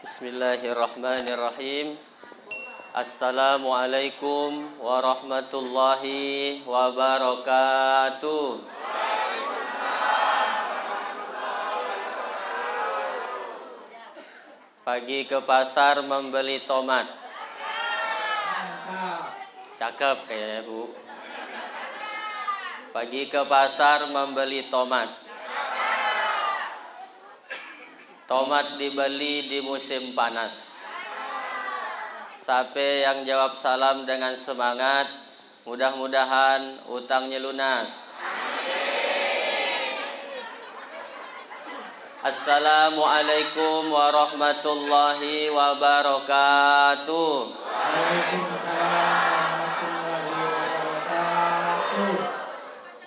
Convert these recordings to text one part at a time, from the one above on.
Bismillahirrahmanirrahim. Assalamualaikum warahmatullahi wabarakatuh. Pagi ke pasar membeli tomat. Cakep kayaknya Bu. Pagi ke pasar membeli tomat. Tomat dibeli di musim panas. Sape yang jawab salam dengan semangat, mudah-mudahan utangnya lunas. Assalamualaikum warahmatullahi wabarakatuh.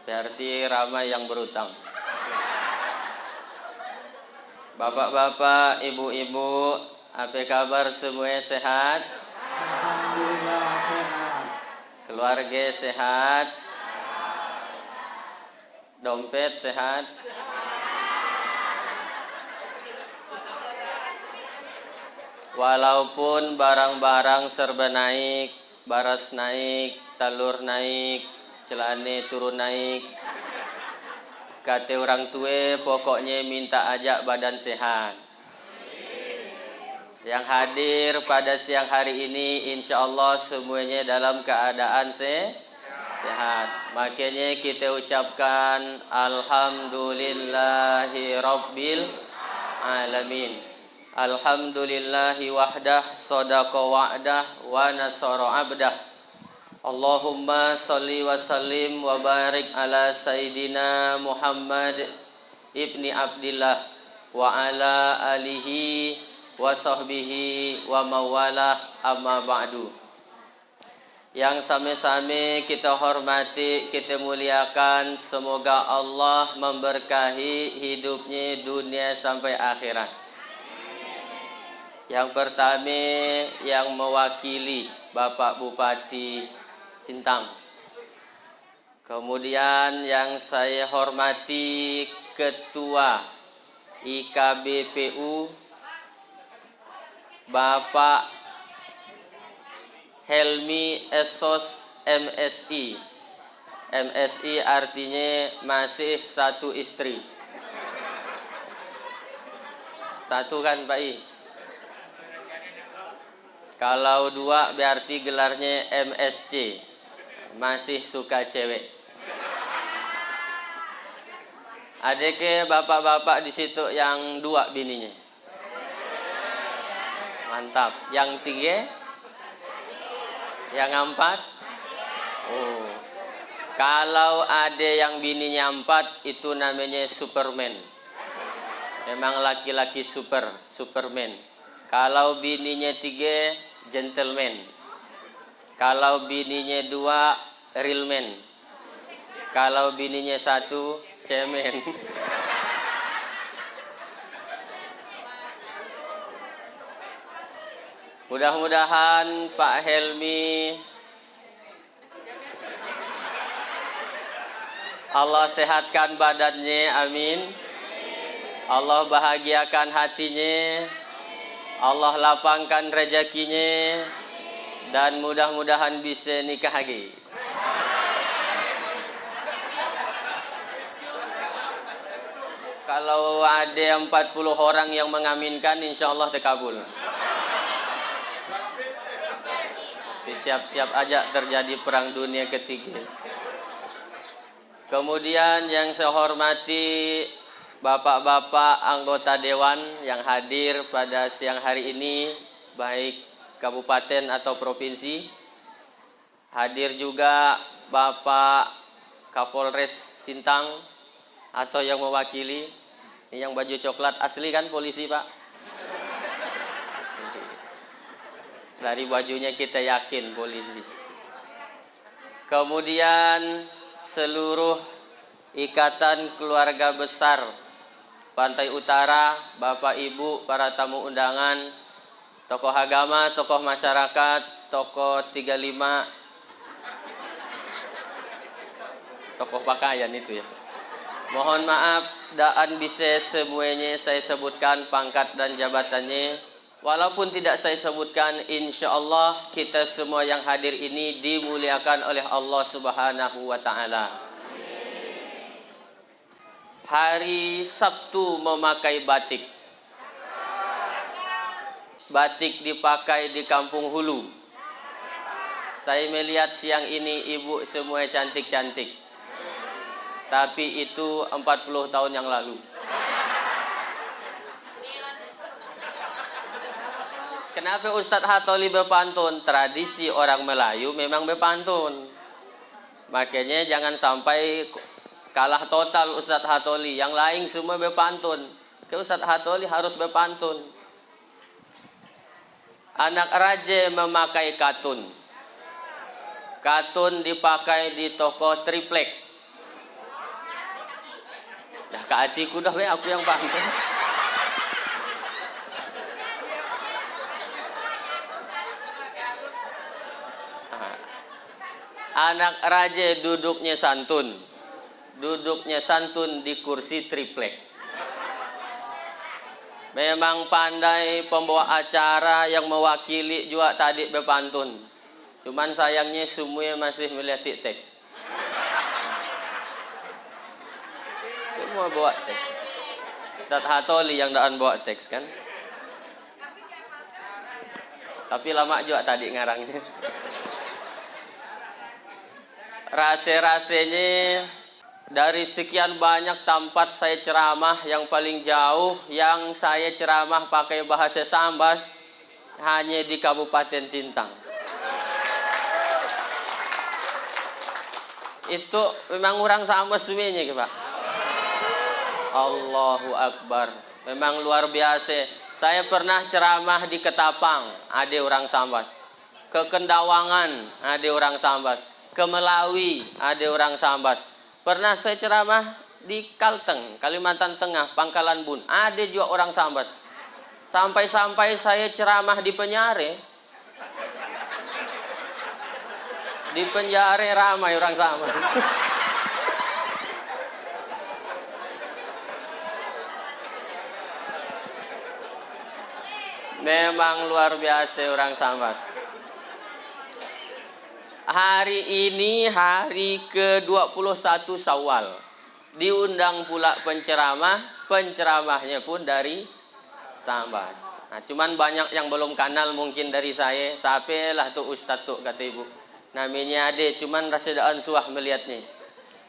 Berarti ramai yang berutang. Bapak-bapak, ibu-ibu, apa kabar semuanya sehat? Alhamdulillah sehat. Keluarga sehat? Dompet sehat? Walaupun barang-barang serba naik, baras naik, telur naik, celana turun naik, kata orang tua pokoknya minta ajak badan sehat. Yang hadir pada siang hari ini insya Allah semuanya dalam keadaan sehat. Makanya kita ucapkan Alhamdulillahi Rabbil Alamin. Alhamdulillahi wahdah sadaqa wa'dah wa nasara abdah. Allahumma salli wa sallim wa barik ala Sayyidina Muhammad ibni Abdillah wa ala alihi wa sahbihi wa mawalah amma ba'du. Yang sami-sami kita hormati, kita muliakan, semoga Allah memberkahi hidupnya dunia sampai akhirat. Yang pertama yang mewakili Bapak Bupati Sintang. Kemudian yang saya hormati Ketua IKBPU Bapak Helmi Esos MSI. MSI artinya masih satu istri. Satu kan Pak I? Kalau dua berarti gelarnya MSC. Masih suka cewek. Ada ke bapak-bapak di situ yang dua bininya? Mantap. Yang tiga? Yang empat? Oh. Kalau ada yang bininya empat, itu namanya Superman. Memang laki-laki Superman. Kalau bininya tiga, gentleman. Kalau bininya dua, real man. Kalau bininya satu, cemen. Mudah-mudahan Pak Helmi Allah sehatkan badannya, amin. Allah bahagiakan hatinya, Allah lapangkan rezekinya, dan mudah-mudahan bisa nikah lagi. Kalau ada 40 orang yang mengaminkan, insya Allah terkabul. Siap-siap aja terjadi perang dunia ketiga. Kemudian yang saya hormati bapak-bapak anggota dewan yang hadir pada siang hari ini, baik kabupaten atau provinsi. Hadir juga Bapak Kapolres Sintang atau yang mewakili. Ini yang baju coklat asli kan polisi Pak? Dari bajunya kita yakin polisi. Kemudian seluruh ikatan keluarga besar Pantai Utara, Bapak Ibu, para tamu undangan, tokoh agama, tokoh masyarakat, tokoh 35, tokoh pakaian itu ya. Mohon maaf, daan bisa semuanya saya sebutkan pangkat dan jabatannya. Walaupun tidak saya sebutkan, insya Allah kita semua yang hadir ini dimuliakan oleh Allah Subhanahu wa Ta'ala. Hari Sabtu memakai batik. Batik dipakai di Kampung Hulu. Saya melihat siang ini ibu semua cantik-cantik. Tapi itu 40 tahun yang lalu. Kenapa Ustadz Hatoli berpantun? Tradisi orang Melayu memang berpantun. Makanya jangan sampai kalah total Ustadz Hatoli. Yang lain semua berpantun. Ke Ustadz Hatoli harus berpantun. Anak raja memakai katun. Katun dipakai di toko triplek. Dah ke hatiku dah, aku yang pantun. Anak raja duduknya santun. Duduknya santun di kursi triplek. Memang pandai pembawa acara yang mewakili juga tadi berpantun. Cuman sayangnya semuanya masih melihat teks. Semua bawa teks. Ustadz Hatoli yang daan bawa teks kan. Tapi lama juga tadi ngarangnya. Rase-rasenya dari sekian banyak tempat saya ceramah, yang paling jauh yang saya ceramah pakai bahasa Sambas hanya di Kabupaten Sintang. Itu memang orang Sambas semuanya, Pak. Allahu Akbar. Memang luar biasa. Saya pernah ceramah di Ketapang, ada orang Sambas. Ke Kendawangan, ada orang Sambas. Ke Melawi ada orang Sambas. Pernah saya ceramah di Kalteng, Kalimantan Tengah, Pangkalan Bun, ada juga orang Sambas. Sampai-sampai saya ceramah di Penyare. Di Penyare ramai orang Sambas. Memang luar biasa orang Sambas. Hari ini hari ke-21 Syawal. Diundang pula penceramah, penceramahnya pun dari Sambas. Nah, cuman banyak yang belum kenal mungkin dari saya. Sapelah tuh Ustadz tuh, kata ibu. Namanya Ade, cuman rasa daan suah melihatnya.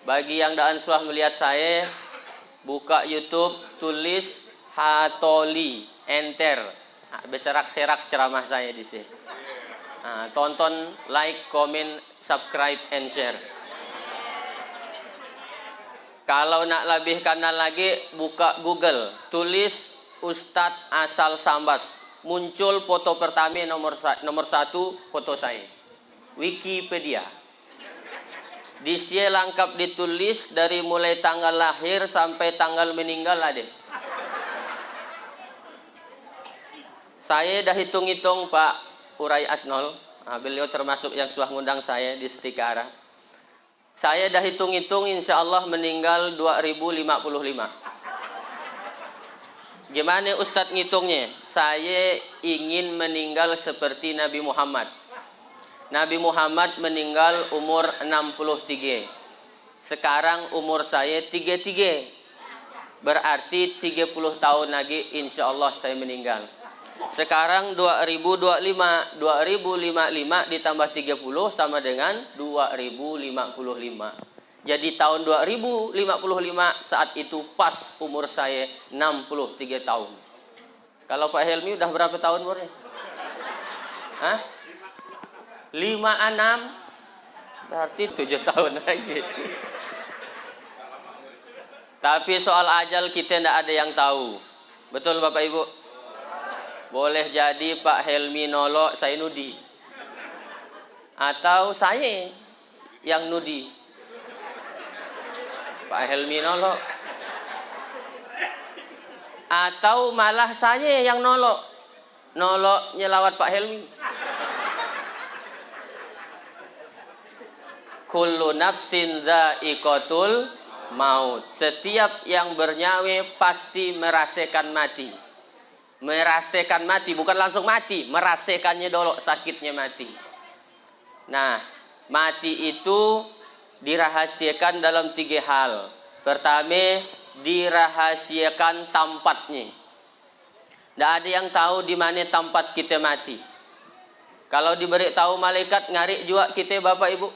Bagi yang daan suah melihat saya, buka YouTube, tulis Hatoli, enter. Nah, berserak-serak ceramah saya di sini. Nah, tonton, like, comment, subscribe, and share. Kalau nak lebih kenal lagi, buka Google, tulis Ustadz asal Sambas. Muncul foto pertama nomor 1 foto saya. Wikipedia. Di sini lengkap ditulis dari mulai tanggal lahir sampai tanggal meninggal ada. Saya dah hitung-hitung Pak Urai Asnol, beliau termasuk yang sudah ngundang saya di Setikara. Saya dah hitung-hitung insya Allah meninggal 2055. Gimana Ustadz ngitungnya? Saya ingin meninggal seperti Nabi Muhammad. Nabi Muhammad meninggal umur 63. Sekarang umur saya 33. Berarti 30 tahun lagi insya Allah saya meninggal. Sekarang 2025, 2055 ditambah 30 sama dengan 2055. Jadi tahun 2055 saat itu pas umur saya 63 tahun. Kalau Pak Helmi udah berapa tahun umurnya? Hah? 56, berarti 7 tahun lagi. Tapi soal ajal kita tidak ada yang tahu. Betul Bapak Ibu? Boleh jadi Pak Helmi nolok, saya nudi. Atau saya yang nudi. Pak Helmi nolok. Atau malah saya yang nolok. Nolok nyelawat Pak Helmi. Kullu nafsin dha'iqatul maut. Setiap yang bernyawa pasti merasakan mati. Merasakan mati, bukan langsung mati, merasakannya dulu sakitnya mati. Nah, mati itu dirahasiakan dalam 3 hal. Pertama, dirahasiakan tempatnya. Tidak ada yang tahu di mana tempat kita mati. Kalau diberi tahu malaikat, ngarik juga kita Bapak Ibu.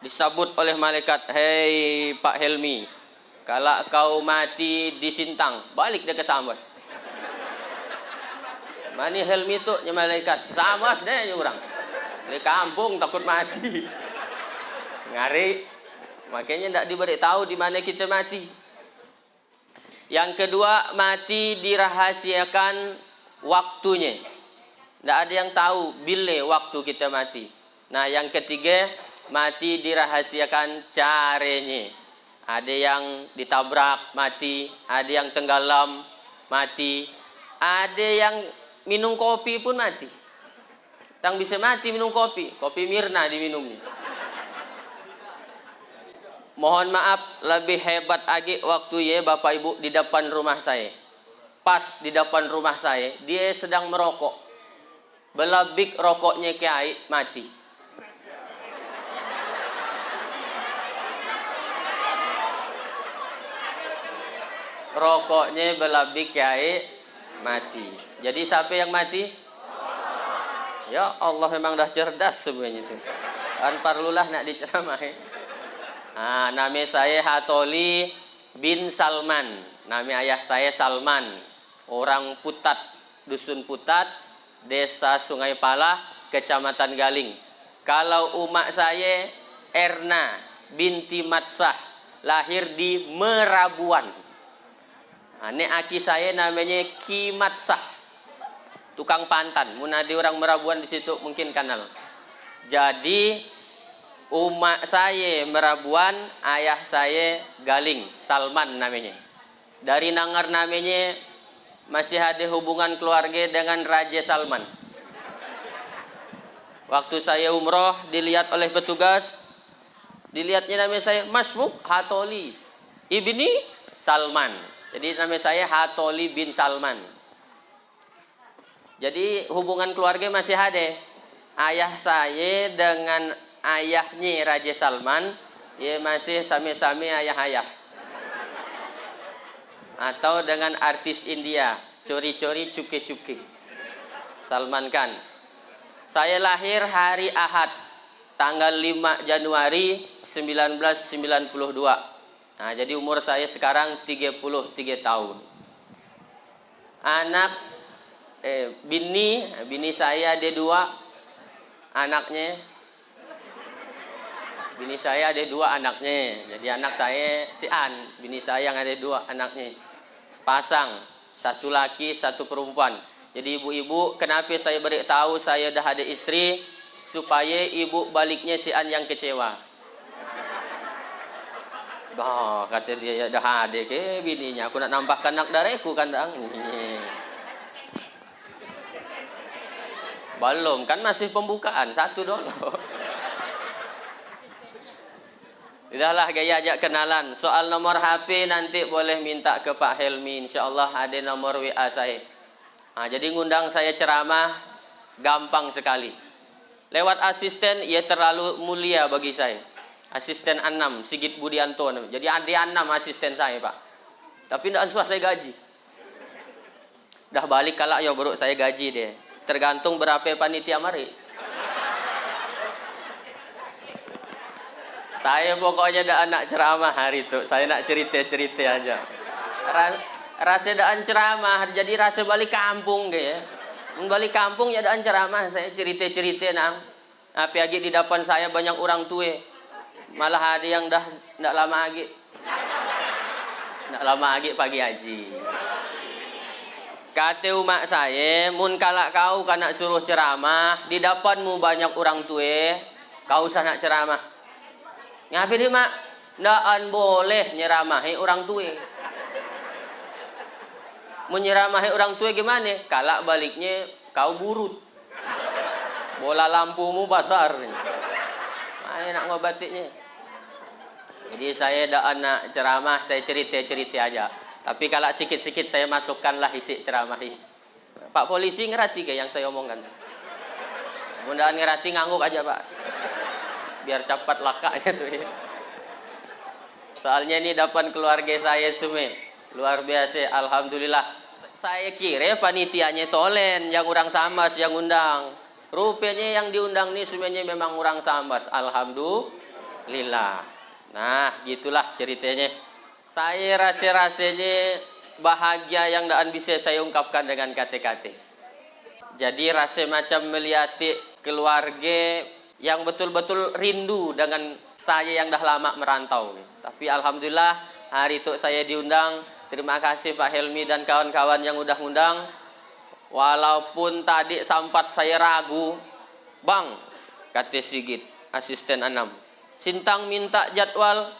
Disebut oleh malaikat, hei Pak Helmi, kalau kau mati di Sintang, balik dia ke Sambas. Mani Helmi itu malaikat, Sambas deh orang. Di kampung takut mati. Ngari. Makanya tidak diberi tahu di mana kita mati. Yang kedua, mati dirahasiakan waktunya. Tidak ada yang tahu bila waktu kita mati. Nah, yang ketiga, mati dirahasiakan caranya. Ada yang ditabrak mati, ada yang tenggelam mati, ada yang minum kopi pun mati. Tang bisa mati minum kopi, kopi Mirna diminumnya. Mohon maaf, lebih hebat lagi waktu ya Bapak Ibu di depan rumah saya. Pas di depan rumah saya, dia sedang merokok. Belabik rokoknya kiai mati. Rokoknya belabik kiai mati. Jadi siapa yang mati? Ya Allah, memang dah cerdas sebenarnya itu. Kan perlulah nak diceramahi. Nah, nama saya Hatoli bin Salman. Nama ayah saya Salman. Orang Putat, dusun Putat, desa Sungai Palah, kecamatan Galing. Kalau umak saya Erna binti Matsah, lahir di Merabuan. Nah, ini aki saya namanya Ki Matsah. Tukang pantan, munadi orang Merabuan di situ mungkin kenal. Jadi umak saya Merabuan, ayah saya Galing, Salman namanya. Dari Nangar namanya masih ada hubungan keluarga dengan Raja Salman. Waktu saya umroh dilihat oleh petugas, dilihatnya nama saya Masmuk Hatoli ibni Salman. Jadi nama saya Hatoli bin Salman. Jadi hubungan keluarga masih ada. Ayah saya dengan ayahnya Raja Salman, ya masih sami-sami ayah-ayah. Atau dengan artis India, curi-curi cuki-cuki. Salman Khan. Saya lahir hari Ahad, tanggal 5 Januari 1992. Nah, jadi umur saya sekarang 33 tahun. Bini saya ada 2 anaknya. Bini saya ada 2 anaknya. Jadi anak saya si An, bini saya yang ada 2 anaknya. Sepasang, 1 laki, 1 perempuan. Jadi ibu-ibu, kenapa saya beritahu saya dah ada istri, supaya ibu baliknya si An yang kecewa. Bah, kata dia dah ada ke bininya, aku nak nambahkan anak darahku kandang. Belum, kan masih pembukaan, 1 dulu. Idahlah gaya ajak kenalan. Soal nomor HP nanti boleh minta ke Pak Helmi. InsyaAllah ada nomor WA saya. Nah, jadi ngundang saya ceramah gampang sekali. Lewat asisten, ia terlalu mulia bagi saya. Asisten 6, Sigit Budianto. Jadi ada 6 asisten saya Pak. Tapi tidak susah saya gaji. Dah balik kalak ya bro, saya gaji deh. Tergantung berapa panitia mari. Saya pokoknya dah nak ceramah hari itu. Saya nak cerita-cerita aja. Rasa daan ceramah, jadi rasa balik kampung ke ya. Balik kampung ya daan ceramah, saya cerita-cerita nang. Tapi lagi di depan saya banyak orang tua. Malah ada yang dah ndak lama lagi. Ndak lama lagi pagi haji. Kata umak saya, mun kalak kau kan nak suruh ceramah, di depanmu banyak orang tua, kau usah nak ceramah. Ngapain dia mak? Ndaan boleh nyeramahi orang tua. Menyeramahi orang tua gimana? Kalak baliknya kau burut. Bola lampumu basar. Mana nak ngobatiknya? Jadi saya dah nak ceramah, saya cerita-cerita aja. Tapi kalau sikit-sikit saya masukkanlah isi ceramah ini. Pak polisi ngerti ke yang saya omongkan? Mudah-mudahan ngerti, ngangguk aja Pak. Biar cepat lakaknya tuh ya. Soalnya ini dapat keluarga saya semua. Luar biasa, alhamdulillah. Saya kira panitianya tolen, yang orang Sambas yang undang. Rupanya yang diundang ini semuanya memang orang Sambas. Alhamdulillah. Nah, gitulah ceritanya. Saya rasa-rasanya bahagia yang tidak bisa saya ungkapkan dengan kata-kata. Jadi rasa macam melihat keluarga yang betul-betul rindu dengan saya yang dah lama merantau. Tapi alhamdulillah hari itu saya diundang. Terima kasih Pak Helmi dan kawan-kawan yang udah ngundang. Walaupun tadi sempat saya ragu, Bang, kata Sigit, asisten 6. Sintang minta jadwal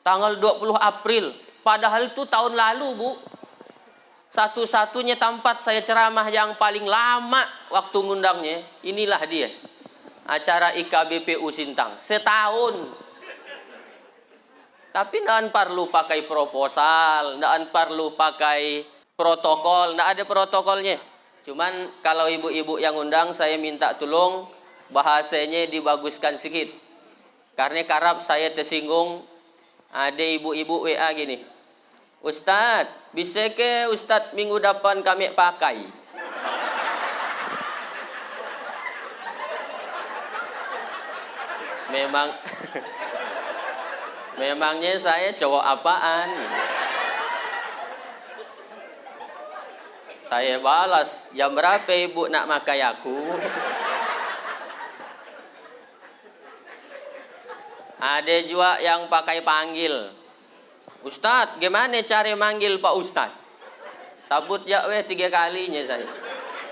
tanggal 20 April. Padahal itu tahun lalu, Bu. Satu-satunya tempat saya ceramah yang paling lama waktu ngundangnya, inilah dia. Acara IKBPU Sintang. Setahun. Tapi tidak perlu pakai proposal, tidak perlu pakai protokol, tidak ada protokolnya. Cuman kalau ibu-ibu yang undang, saya minta tolong bahasanya dibaguskan sedikit. Karena karap saya tersinggung, ada ibu-ibu WA gini. Ustadz, bisa ke Ustadz minggu depan kami pakai? Memangnya saya cowok apaan? Saya balas, jam berapa ibu nak makai aku? Ada juga yang pakai panggil. Ustadz, gimana cara manggil Pak Ustadz? Sabut ya 3 kalinya saya.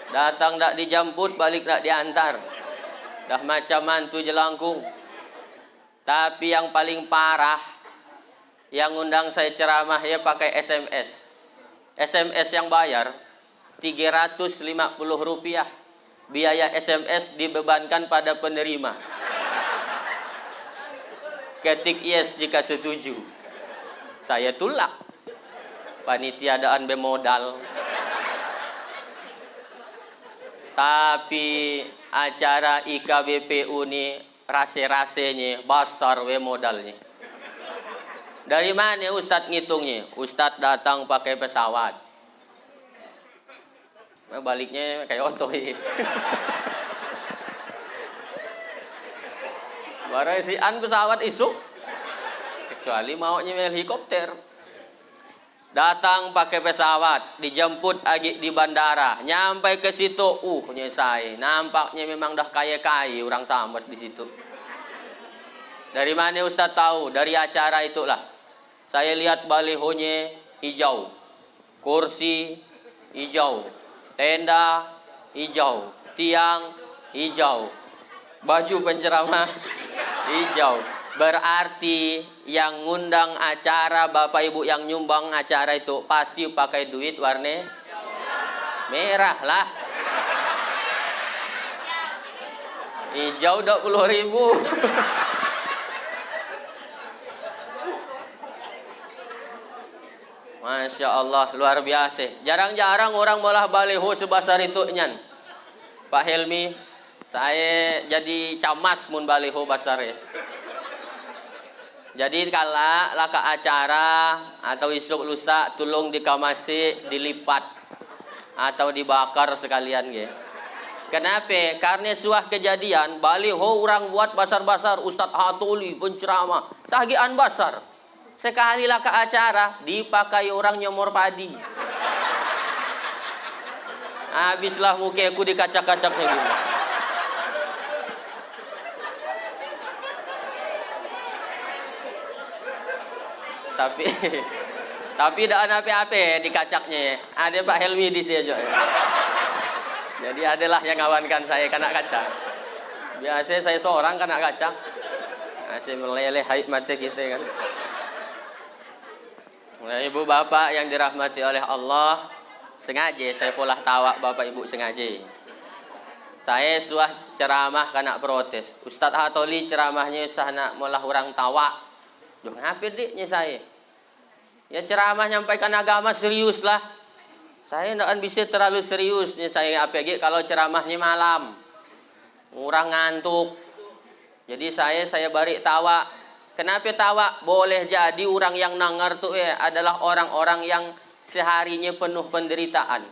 Datang tak dijemput, balik tak diantar. Dah macam mantu jelangkung. Tapi yang paling parah, yang undang saya ceramah ya pakai SMS. SMS yang bayar Rp350. Biaya SMS dibebankan pada penerima. Ketik yes jika setuju. Saya tolak. Panitia adaan bemodal. Tapi acara IKBPU ini rase-rasenya besar we modalnya. Dari mana Ustadz ngitungnya? Ustadz datang pakai pesawat. Baliknya kayak oto ya. Barang sian pesawat isuk. Kecuali maunya helikopter. Datang pakai pesawat, dijemput agi di bandara, nyampe ke situ, nyesai. Nampaknya memang dah kaya-kaya orang Sambas di situ. Dari mana Ustadz tahu? Dari acara itulah. Saya lihat balihonya hijau, kursi hijau, tenda hijau, tiang hijau, baju penceramah hijau. Berarti yang ngundang acara, Bapak Ibu yang nyumbang acara itu pasti pakai duit warna merah lah. Hijau 20.000. Masya Allah, luar biasa. Jarang-jarang orang malah baliho sebesar itu nyan. Pak Helmi, saya jadi camas mun baliho besar ya. Jadi kalau laka acara atau isuk lusa tolong dikamasi, dilipat atau dibakar sekalian ya. Kenapa? Karena suah kejadian baliho orang buat basar-basar, Ustadz Hatuli penceramah, sagian basar. Sekali laka acara dipakai orang nyomor padi. Habislah muka aku dikacak-kacaknya gitu. Tapi tidak ada apa-apa dikacaknya. Ada Pak Helmi di sini aja. Jadi adalah yang ngawankan saya kena kacak. Biasanya saya seorang kena kacak. Masih meleleh haid mata kita kan. Nah, ibu bapak yang dirahmati oleh Allah, sengaja saya polah tawa Bapak Ibu sengaja. Saya suah ceramah kena protes. Ustadz Hatoli ceramahnya usah nak molah orang tawa. Duh ngapit diknya saya. Ya ceramah nyampaikan agama serius lah. Saya tidak bisa terlalu serius nih saya APG kalau ceramahnya malam. Orang ngantuk. Jadi saya bari tawa. Kenapa tawa? Boleh jadi orang yang nangar tuh adalah orang-orang yang seharinya penuh penderitaan.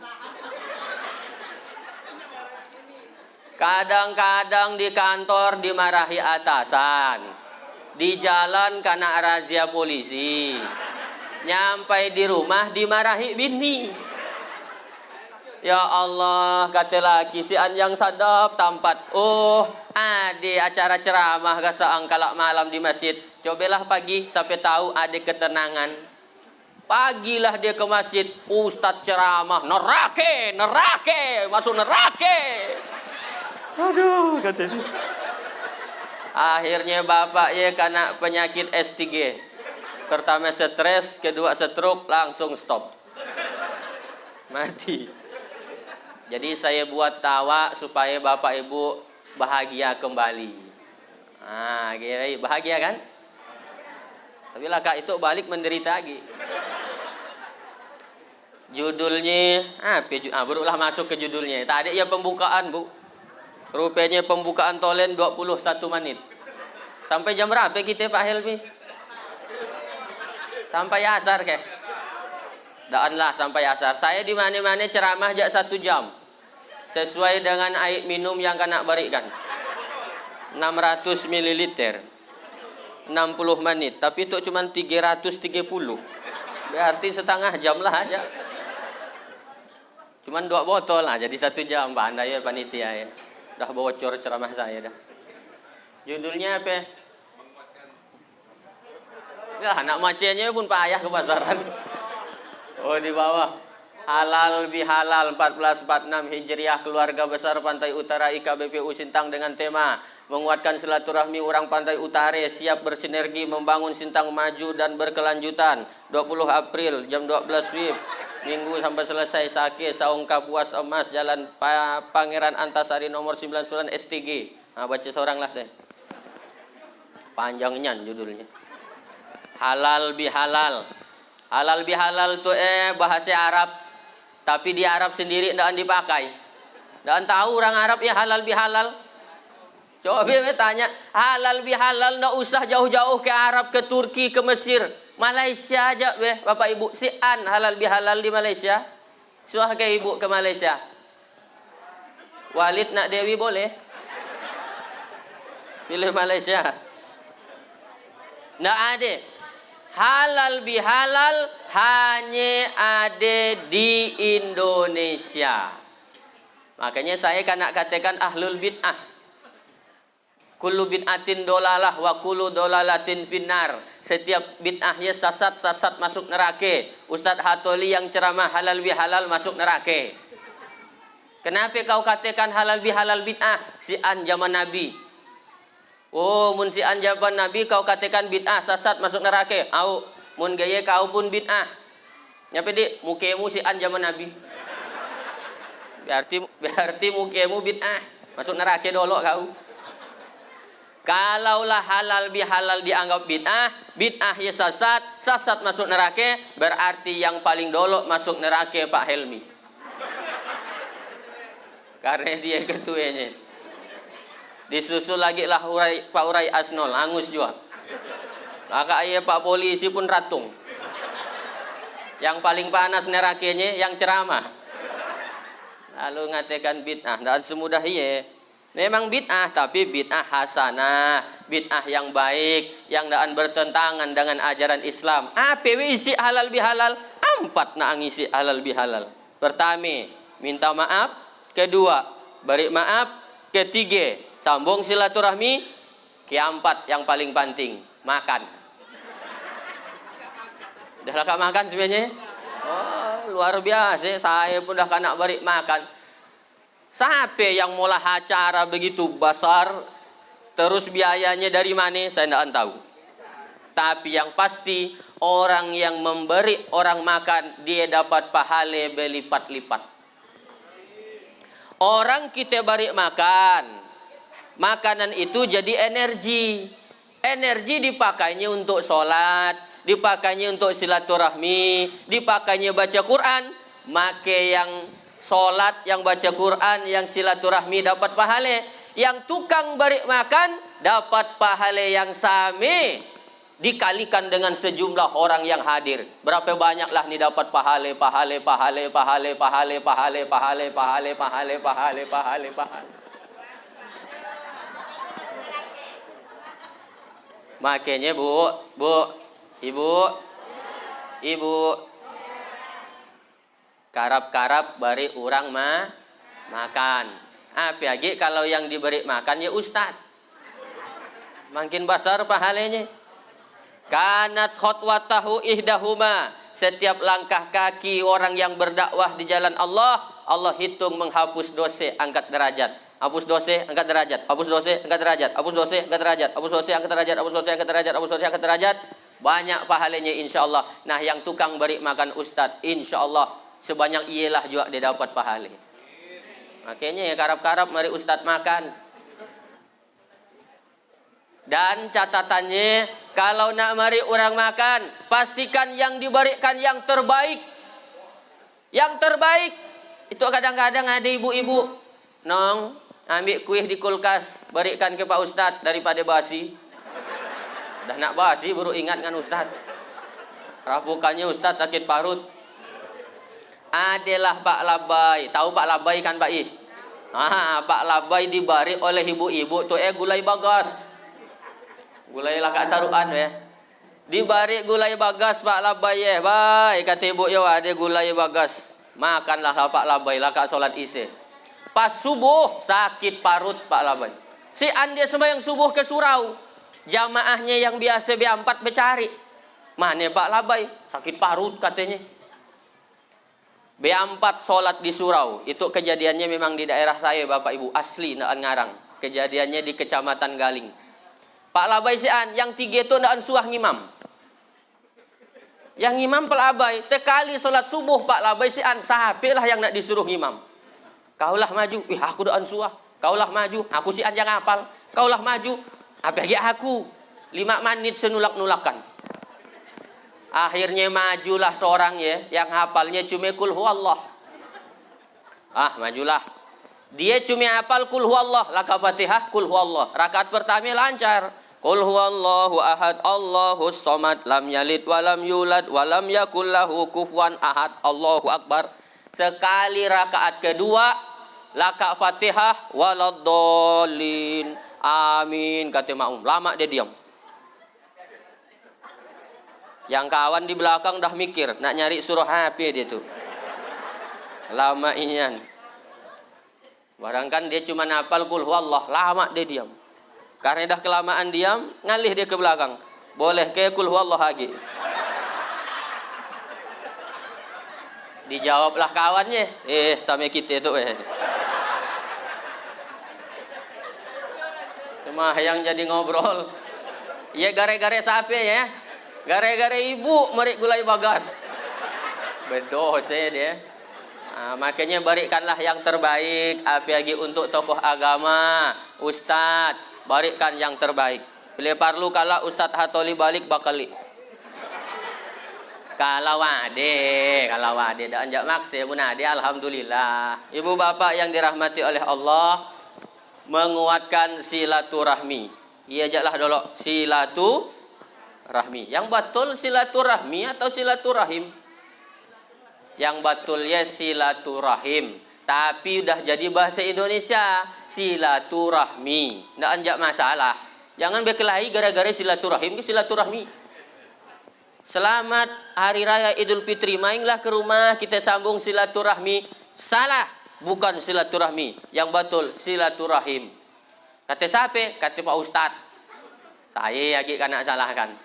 Kadang-kadang di kantor dimarahi atasan. Di jalan kena razia polisi. Nyampai di rumah dimarahi bini. Ya Allah, kata laki si anjang sadap tampat. Oh, ada acara ceramah gasaang kalak malam di masjid. Cobalah pagi sampai tahu ada ketenangan. Pagilah dia ke masjid, ustadz ceramah, nerake, masuk nerake. Aduh, kata si. Akhirnya bapaknya kena penyakit S3. Pertama stres, kedua stroke, langsung stop. Mati. Jadi saya buat tawa supaya bapak ibu bahagia kembali. Ah, bahagia kan? Tapi lah kak itu balik menderita lagi. Judulnya, barulah masuk ke judulnya. Tadi ya pembukaan bu. Rupanya pembukaan tolen 21 menit. Sampai jam berapa kita Pak Helmi? Sampai asar ke? Daan lah sampai asar. Saya di mana-mana ceramah jak 1 jam. Sesuai dengan air minum yang kena berikan. 600 ml. 60 menit. Tapi itu cuma 330. Berarti setengah jam lah aja. Cuman 2 botol lah. Jadi 1 jam. Pandai ya panitia ya. Udah bocor ceramah saya dah. Judulnya apa? Ya anak macenya pun payah ke pasaran. Oh di bawah. Halal bihalal 1446 Hijriah Keluarga Besar Pantai Utara IKBPU Sintang dengan tema menguatkan silaturahmi orang Pantai Utara siap bersinergi membangun Sintang maju dan berkelanjutan. 20 April jam 12 WIB Minggu sampai selesai Sake Saung Kapuas Emas Jalan Pangeran Antasari nomor 99 STG. Nah, baca seorang lah saya. Panjangnya judulnya. Halal bihalal. Halal bihalal itu bahasa Arab. Tapi di Arab sendiri tidak dipakai. Dan tahu orang Arab ya halal bihalal. Coba tanya, halal bihalal tidak usah jauh-jauh ke Arab, ke Turki, ke Mesir. Malaysia aja Bapak Ibu. Si An halal bihalal di Malaysia. Suah ke ibu ke Malaysia. Walid nak Dewi boleh? Pilih Malaysia. Tidak ada. Halal bihalal hanya ada di Indonesia. Makanya saya nak katakan ahlul bid'ah. Kullu bid'atin dolalah wa kullu dolalatin finnar. Setiap bid'ahnya sesat masuk neraka. Ustadz Hatoli yang ceramah halal bihalal masuk neraka. Kenapa kau katakan halal bihalal bid'ah? Si'an zaman Nabi. Oh, mun si anjaban Nabi kau katakan bid'ah sesat masuk neraka. Au, mun gaya kau pun bid'ah. Nyapa di mukemu si anjaban Nabi. Berarti mukemu bid'ah masuk neraka dulu kau. Kalaulah halal bihalal dianggap bid'ah, bid'ah ya sesat masuk neraka, berarti yang paling dulu masuk neraka Pak Helmi. Karena dia ketuanya. Disusul lagi lah Pak Urai Asnol, angus juga. Maka ayah Pak Polisi pun ratung. Yang paling panas nerakenya yang ceramah. Lalu ngatakan bid'ah, dan semudah iya. Memang bid'ah, tapi bid'ah hasanah, bid'ah yang baik, yang daan bertentangan dengan ajaran Islam. Apa isi halal bihalal? 4 nak ngisi halal bihalal. Pertama, minta maaf. Kedua, beri maaf. Ketiga, sambung silaturahmi. Keempat yang paling penting, makan. Dah lakak makan sebenarnya? Oh, luar biasa. Saya pun dah kena beri makan. Siapa yang mula acara begitu besar, terus biayanya dari mana? Saya tidak tahu. Tapi yang pasti orang yang memberi orang makan dia dapat pahala berlipat-lipat. Orang kita beri makan, makanan itu jadi energi. Energi dipakainya untuk sholat, dipakainya untuk silaturahmi, dipakainya baca Quran. Make yang sholat, yang baca Quran, yang silaturahmi dapat pahala. Yang tukang beri makan dapat pahala yang sama, dikalikan dengan sejumlah orang yang hadir. Berapa banyaklah nih dapat pahala. Makanya bu, ibu, karap-karap beri orang makan. Apalagi kalau yang diberi makan ya ustad, makin besar pahalanya. Kanat khotwatahu ihdahuma, setiap langkah kaki orang yang berdakwah di jalan Allah, Allah hitung menghapus dosa, angkat derajat. Hapus dosa, angkat derajat. Hapus dosa, angkat derajat. Hapus dosa, angkat derajat. Hapus dosa, angkat derajat. Hapus dosa, angkat derajat. Hapus dosa, angkat derajat. Banyak pahalanya insyaallah. Nah, yang tukang beri makan ustad, insyaallah sebanyak ialah juga dia dapat pahala. Makanya ya karap-karap mari ustad makan. Dan catatannya, kalau nak mari orang makan, pastikan yang diberikan yang terbaik. Yang terbaik. Itu kadang-kadang ada ibu-ibu, nong, ambil kuih di kulkas, berikan ke Pak Ustadz daripada basi. Dah nak basi baru ingat kan Ustadz. Rapukannya Ustadz sakit parut. Adalah Pak Labai. Tahu Pak Labai kan Pak I? Pak Labai dibari oleh ibu-ibu tu gulai bagas. Gulai lakak saruan ya. Dibari gulai bagas Pak Labai ya. Baik kata ibu ya ada gulai bagas. Makanlah Pak Labai lakak solat isya. Pas subuh sakit parut Pak Labai. Si ande sembahyang subuh ke surau. Jamaahnya yang biasa B4 bercari. Mana Pak Labai? Sakit parut katanya. B4 solat di surau. Itu kejadiannya memang di daerah saya Bapak Ibu. Asli ndaan ngarang. Kejadiannya di Kecamatan Galing. Pak Labai sian, yang 3 itu ndaan suah ngimam. Yang ngimam Pak Labai. Sekali solat subuh Pak Labai sian, sahapilah yang nak disuruh ngimam. Kaulah maju, aku doan suah. Kaulah maju, aku sian yang hafal. Kaulah maju, apalagi aku. 5 menit senulak-nulakan. Akhirnya majulah seorang ya, yang hafalnya cuma kul huwallah. Majulah. Dia cuma hafal kul huwallah, laka Fatihah kul huwallah. Rakaat pertama lancar. Kul huwallahu ahad, Allahus somad, lam yalid walam yulad walam yakul lahu kufuwan ahad, Allahu akbar. Sekali rakaat kedua, laka Fatihah waladdallin. Amin kata makmum. Lama dia diam. Yang kawan di belakang dah mikir nak nyari surah apa dia tu. Lama inian. Barangkan dia cuma hafal kul huwallah, lama dia diam. Karena dah kelamaan diam, ngalih dia ke belakang. Boleh ke kul huwallah lagi. Dijawablah kawannya, sama kita tu Sembahyang jadi ngobrol. Ya gara-gara siapa ya? Gara-gara ibu merik gulai bagas. Berdosa dia. Makanya berikanlah yang terbaik. Apalagi untuk tokoh agama, ustad, berikan yang terbaik. Bila perlu kalau ustad hatoli balik bakali. Kalau ade dak anjak makse munadi alhamdulillah. Ibu bapak yang dirahmati oleh Allah, menguatkan silaturahmi. Ia ajaklah dulu silaturahmi. Yang betul silaturahmi atau silaturahim? Yang betul ya silaturahim. Tapi udah jadi bahasa Indonesia silaturahmi. Nggak anjak masalah. Jangan berkelahi gara-gara silaturahim ke silaturahmi. Selamat Hari Raya Idul Fitri. Mainlah ke rumah kita sambung silaturahmi. Salah. Bukan silaturahmi. Yang betul silaturahim. Kata siapa? Kata Pak Ustadz. Saya lagi kan nak salahkan.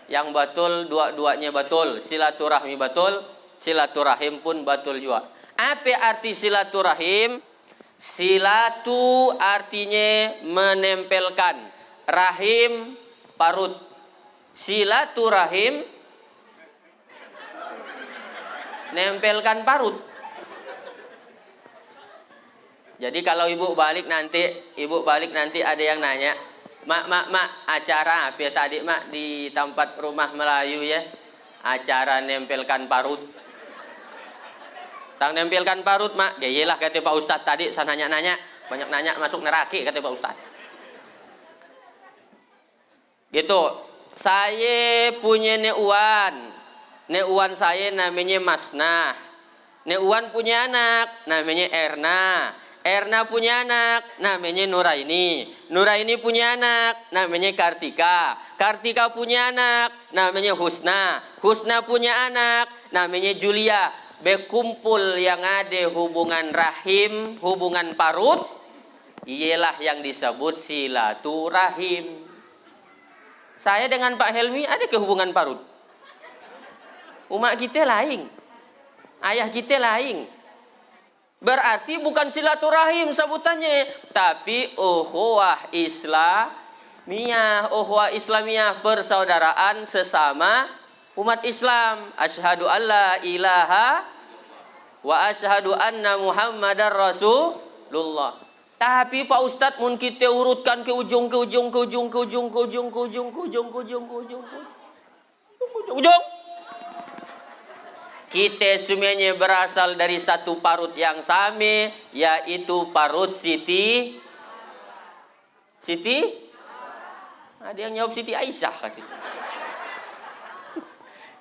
Yang betul dua-duanya betul. Silaturahmi betul, silaturahim pun betul juga. Apa arti silaturahim? Silatu artinya menempelkan, rahim parut. Silaturahim nempelkan parut. Jadi kalau ibu balik nanti ada yang nanya, Mak, acara apa ya tadi mak di tempat rumah Melayu ya? Acara nempelkan parut. Tang nempelkan parut mak, ya iyalah kata Pak Ustadz tadi, saya nanya-nanya, banyak nanya masuk neraka kata Pak Ustadz. Gitu, saya punya neuan saya namanya Masnah. Neuan punya anak namanya Erna punya anak namanya Nuraini punya anak namanya Kartika punya anak namanya Husna punya anak namanya Julia. Berkumpul yang ada hubungan rahim, hubungan parut, ialah yang disebut silaturahim. Saya dengan Pak Helmi ada ke hubungan parut? Umat kita lain, ayah kita lain. Berarti bukan silaturahim sebutannya, tapi ukhuwah Islamiyah, persaudaraan sesama umat Islam. Asyhadu alla ilaha wa asyhadu anna Muhammadar Rasulullah. Tapi Pak Ustadz mun kita urutkan ke ujung. Kita semuanya berasal dari satu parut yang sama, yaitu parut Siti. Ada yang jawab Siti Aisyah katanya.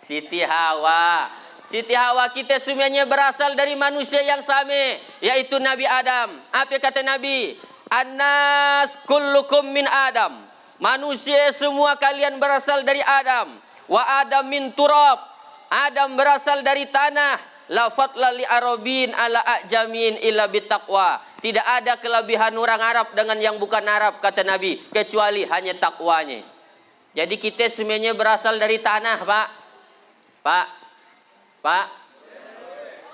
Siti Hawa. Siti Hawa, kita semuanya berasal dari manusia yang sama, yaitu Nabi Adam. Apa kata Nabi? Annas kullukum min Adam. Manusia semua kalian berasal dari Adam. Wa Adam min turab. Adam berasal dari tanah. La fatla li arabin ala ajamin illa bitaqwa. Tidak ada kelebihan orang Arab dengan yang bukan Arab, kata Nabi, kecuali hanya takwanya. Jadi kita semuanya berasal dari tanah, Pak.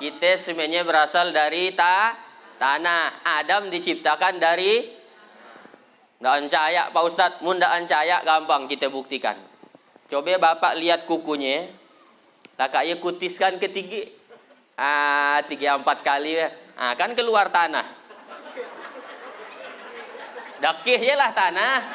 Kita semuanya berasal dari tanah. Adam diciptakan dari ndak ancaya, Pak Ustadz. Mun ndak ancaya gampang kita buktikan. Coba Bapak lihat kukunya. Lah kayak kutiskan ke 3-4 kali ya. Kan keluar tanah. Dakih ya lah tanah.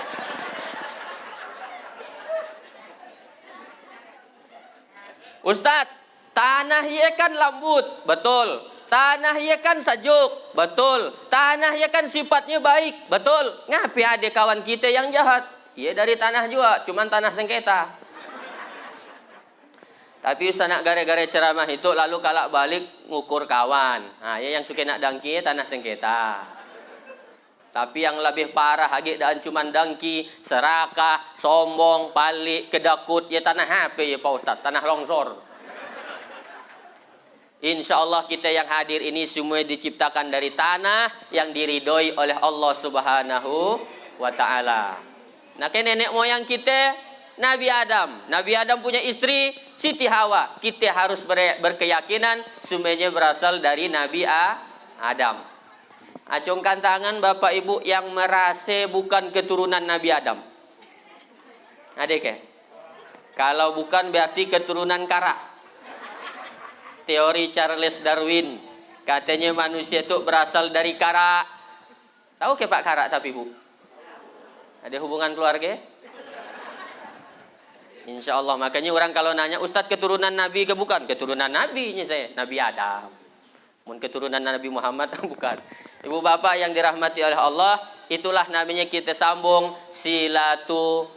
Ustadz, tanah ya kan lembut, betul. Tanah ya kan sejuk, betul. Tanah ya kan sifatnya baik, betul. Ngapain ada kawan kita yang jahat? Ya dari tanah juga, cuman tanah sengketa. Tapi Ustaz nak gara-gara ceramah itu lalu kalak balik ngukur kawan. Ya yang suka nak dangki tanah sengketa. Tapi yang lebih parah lagi dan cuman dangki, serakah, sombong, palik, kedakut, ya tanah HP ya Pak Ustaz, tanah longsor. Insya Allah kita yang hadir ini semua diciptakan dari tanah yang diridhoi oleh Allah Subhanahu wa Ta'ala. Nah, kayak nenek moyang kita Nabi Adam. Nabi Adam punya istri Siti Hawa. Kita harus berkeyakinan semuanya berasal dari Nabi Adam. Acungkan tangan Bapak Ibu yang merasa bukan keturunan Nabi Adam. Ada ke? Kalau bukan berarti keturunan kara. Teori Charles Darwin katanya manusia itu berasal dari kara. Tahu ke Pak kara tapi Bu? Ada hubungan keluarga? Insya Allah. Makanya orang kalau nanya, Ustadz keturunan Nabi ke bukan? Keturunan Nabi-nya saya, Nabi Adam. Mun keturunan Nabi Muhammad bukan. Ibu bapak yang dirahmati oleh Allah, itulah namanya kita sambung silaturahim.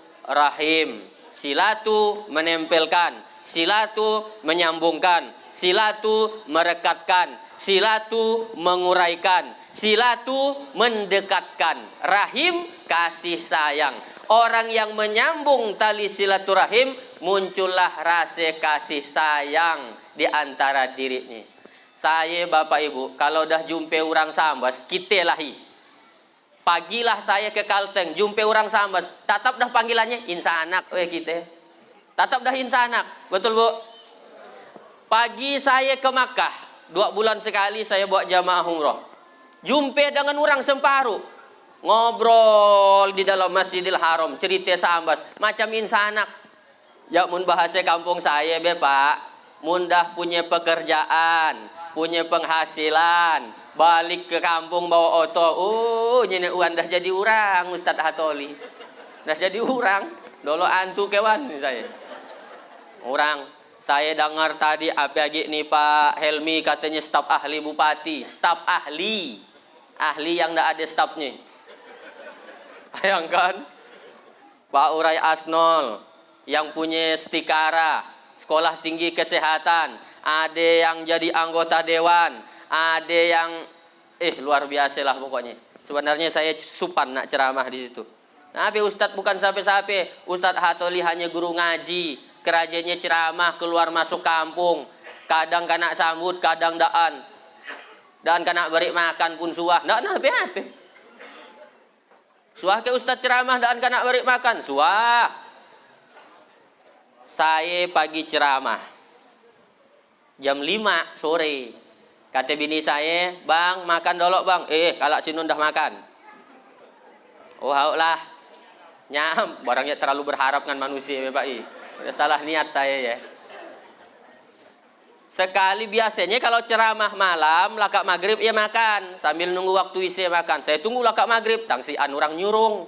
Silatu menempelkan, silatu menyambungkan, silatu merekatkan, silatu menguraikan, silatu mendekatkan, rahim kasih sayang. Orang yang menyambung tali silaturahim, muncullah rasa kasih sayang di antara dirinya. Saya Bapak Ibu, kalau dah jumpa orang Sambas, kita lahi. Pagilah saya ke Kalteng, jumpa orang Sambas, tatap dah panggilannya insanak kita. Tatap dah insanak, betul Bu? Pagi saya ke Makkah, 2 bulan sekali saya buat jamaah umroh. Jumpa dengan orang semparuh. Ngobrol di dalam Masjidil Haram, cerita Sambas macam insanak. Ya mun bahasa kampung saya Pak, mundah punya pekerjaan, punya penghasilan, balik ke kampung bawa oto. Nyenek uan dah jadi orang Ustadz Hatoli. Dah jadi orang. Dolo antu kewan saya. Orang. Saya dengar tadi apa lagi nih Pak Helmi katanya staf ahli bupati. Staf ahli. Ahli yang tidak ada stafnya. Bayangkan. Pak Urai Asnol. Yang punya stikara. Sekolah tinggi kesehatan. Ada yang jadi anggota dewan. Ada yang luar biasa lah pokoknya. Sebenarnya saya supan nak ceramah di situ. Tapi Ustadz bukan sampai-sampai. Ustadz Hatoli hanya guru ngaji. Kerajanya ceramah keluar masuk kampung. Kadang kena sambut, kadang daan. Dan kena beri makan pun suah. Ndak apa-apa. Suah ke Ustadz ceramah dan kena beri makan. Suah. Saya pagi ceramah. Jam 5 sore. Kata bini saya, bang makan dulu bang. Kalau sinun dah makan. Oh lah. Nyam. Barangnya terlalu berharap dengan manusia ya Pak I. Udah salah niat saya ya. Sekali biasanya kalau ceramah malam, lakak maghrib ya makan. Sambil nunggu waktu isya makan. Saya tunggu lakak maghrib. Tangsi orang nyurung.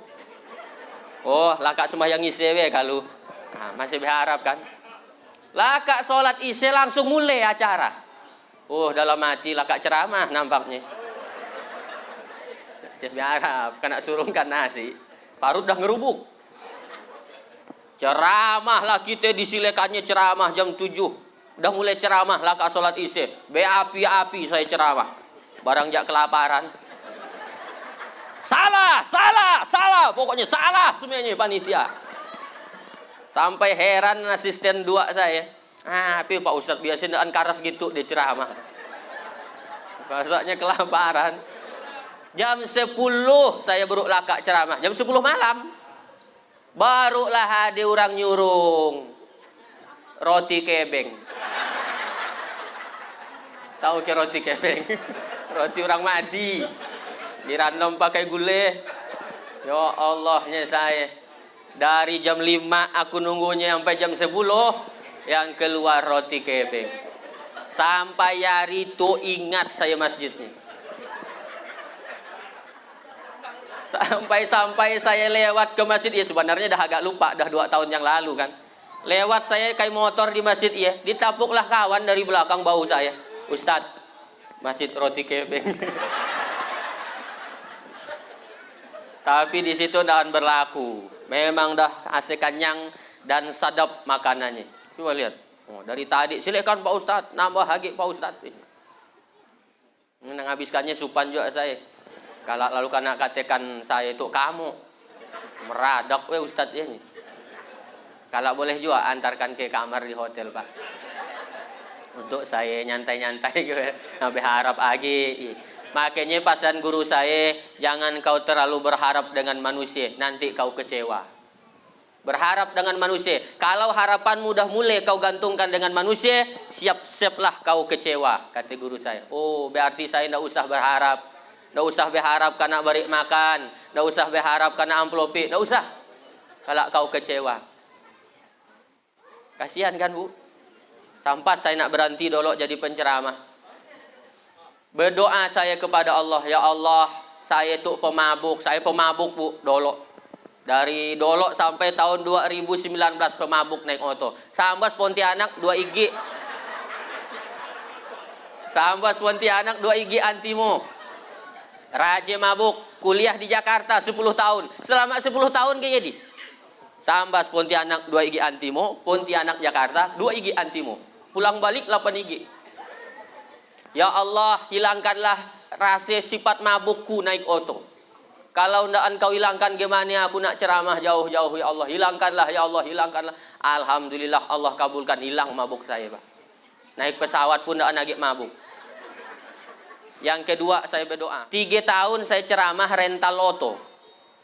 Oh lakak sembahyang isya we kalau. Nah, masih berharap kan. Lakak sholat isya langsung mulai acara. Oh dalam hati lakak ceramah nampaknya. Saya berharap kena surungkan nasi. Parut dah ngerubuk. Ceramah lah kita disilekannya ceramah jam 7. Udah mulai ceramah lah kak sholat isya. Beapi-api saya ceramah. Barang jak kelaparan. Salah, salah, salah. Pokoknya salah semuanya panitia. Sampai heran asisten 2 saya. Tapi Pak Ustadz biasanya karas gitu di ceramah. Rasanya kelaparan. Jam 10 saya baru lakak ceramah. Jam 10 malam. Barulah ada orang nyurung roti kebeng. Tahu ke roti kebeng? Roti orang madi. Dirandom pakai gulai. Ya Allahnya saya. Dari jam 5 aku nunggunya sampai jam 10 yang keluar roti kebeng. Sampai hari itu ingat saya masjidnya. Sampai saya lewat ke masjid ya sebenarnya dah agak lupa dah 2 tahun yang lalu kan. Lewat saya kayak motor di masjid ya, ditapuklah kawan dari belakang bau saya. Ustadz, masjid roti kebeng. Tapi di situ dah berlaku. Memang dah asik kenyang dan sadap makanannya. Coba lihat. Oh, dari tadi silakan Pak Ustadz, nambah lagi Pak Ustadz. Menghabiskannya supan juga saya. Kalau lalu kena katakan saya itu kamu meradak Ustadz ini. Kalau boleh juga antarkan ke kamar di hotel Pak. Untuk saya nyantai-nyantai sampai harap lagi. Makanya pasan guru saya, jangan kau terlalu berharap dengan manusia, nanti kau kecewa. Berharap dengan manusia. Kalau harapanmu dah mulai kau gantungkan dengan manusia, siap-siaplah kau kecewa, kata guru saya. Oh, berarti saya tidak usah berharap. Tidak usah berharap karena beri makan. Tidak usah berharap karena amplopi. Tidak usah. Kalau kau kecewa. Kasihan kan Bu? Sampai saya nak berhenti dulu jadi penceramah. Berdoa saya kepada Allah. Ya Allah, saya itu pemabuk. Saya pemabuk Bu, dulu. Dari dulu sampai tahun 2019 pemabuk naik motor. Sambas Pontianak 2 IG. Sambas Pontianak 2 IG Antimo. Raja mabuk, kuliah di Jakarta 10 tahun. Selama 10 tahun kayak jadi. Sambas Pontianak 2 IG Antimo, Pontianak Jakarta 2 IG Antimo. Pulang balik 8 IG. Ya Allah, hilangkanlah rasa sifat mabukku naik oto. Kalau ndak engkau hilangkan gimana aku nak ceramah jauh-jauh ya Allah. Hilangkanlah ya Allah, hilangkanlah. Alhamdulillah Allah kabulkan, hilang mabuk saya Pak. Naik pesawat pun ndak lagi mabuk. Yang kedua saya berdoa. 3 tahun saya ceramah rental loto.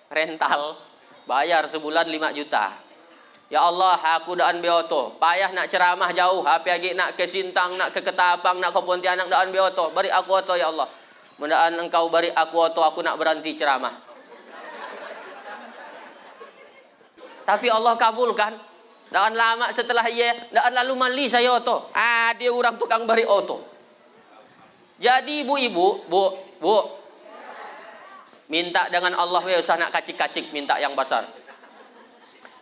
Rental. Bayar sebulan 5 juta. Ya Allah aku daan beoto. Payah nak ceramah jauh. Apa lagi nak ke Sintang, nak ke Ketapang, nak ke Pontianak daan beoto. Beri aku oto ya Allah. Mudah-mudahan engkau beri aku oto. Aku nak berhenti ceramah. Tapi Allah kabulkan. Dan lama setelah dan lalu mali saya oto. Dia orang tukang beri oto. Jadi ibu-ibu, bu, minta dengan Allah usah nak kacik-kacik, minta yang besar.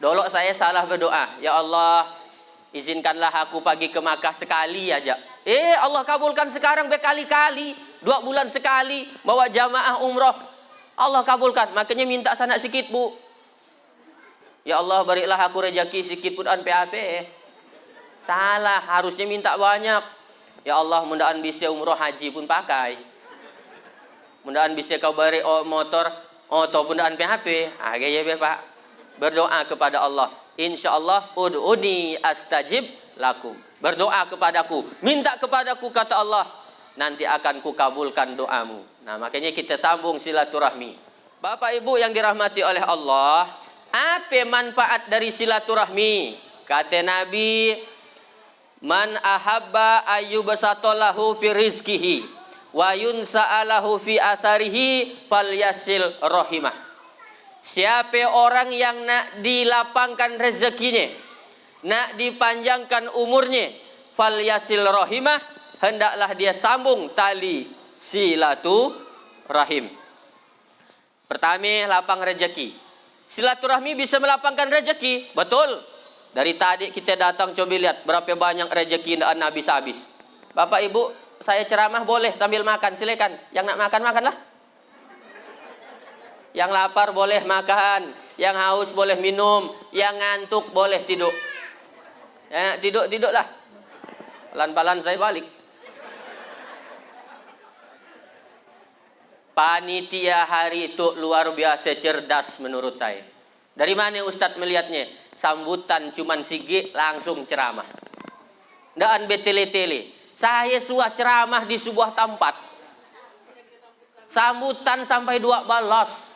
Dulu saya salah berdoa. Ya Allah, izinkanlah aku pergi ke Makkah sekali aja. Allah kabulkan sekarang berkali-kali. 2 bulan sekali bawa jamaah umroh. Allah kabulkan. Makanya minta sanak sikit, Bu. Ya Allah, berilah aku rezeki sikit pun an PAP. Salah, harusnya minta banyak. Ya Allah, mudah-mudahan bisa umroh haji pun pakai. Mudah-mudahan bisa kau beri motor atau mudah-mudahan PHP. Ya Pak. Berdoa kepada Allah. Insyaallah ud'uni astajib lakum. Berdoa kepadaku, minta kepadaku kata Allah, nanti akan kukabulkan doamu. Nah, makanya kita sambung silaturahmi. Bapak Ibu yang dirahmati oleh Allah, apa manfaat dari silaturahmi? Kata Nabi, man ahabba ayyubsatalahu fi rizqihi wa yunsa'alahu fi asarihi falyasil rahimah. Siapa orang yang nak dilapangkan rezekinya, nak dipanjangkan umurnya, falyasil rahimah, hendaklah dia sambung tali silaturahim. Pertama, lapang rezeki. Silaturahmi bisa melapangkan rezeki, betul. Dari tadi kita datang, coba lihat berapa banyak rezeki yang habis-habis. Bapak Ibu, saya ceramah boleh sambil makan, silakan. Yang nak makan, makanlah. Yang lapar boleh makan, yang haus boleh minum, yang ngantuk boleh tidur. Ya, tidurlah. Pelan-pelan saya balik. Panitia hari itu luar biasa cerdas menurut saya. Dari mana Ustadz melihatnya? Sambutan cuman sige langsung ceramah. Daan betele-tele. Saya suah ceramah di sebuah tempat. Sambutan sampai 2 balas.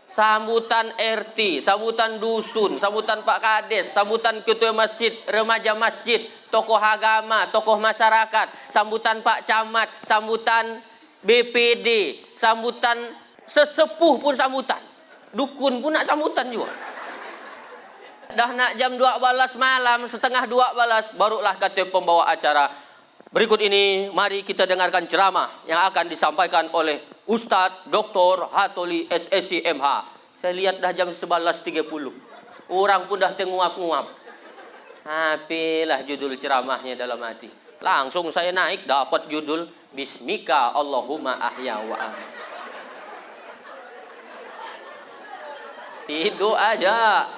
Sambutan RT, sambutan dusun, sambutan Pak Kades, sambutan ketua masjid, remaja masjid, tokoh agama, tokoh masyarakat, sambutan Pak Camat, sambutan BPD, sambutan sesepuh pun sambutan. Dukun pun nak sambutan juga. Dah nak jam 12 malam, setengah 12, barulah kata pembawa acara, berikut ini mari kita dengarkan ceramah yang akan disampaikan oleh Ustadz Dr. Hatoli SSC MH. Saya lihat dah jam 11.30. Orang pun dah tenguap-nguap. Apalah judul ceramahnya dalam hati. Langsung saya naik dapat judul Bismika Allahumma ahya wa amin. Tidur aja.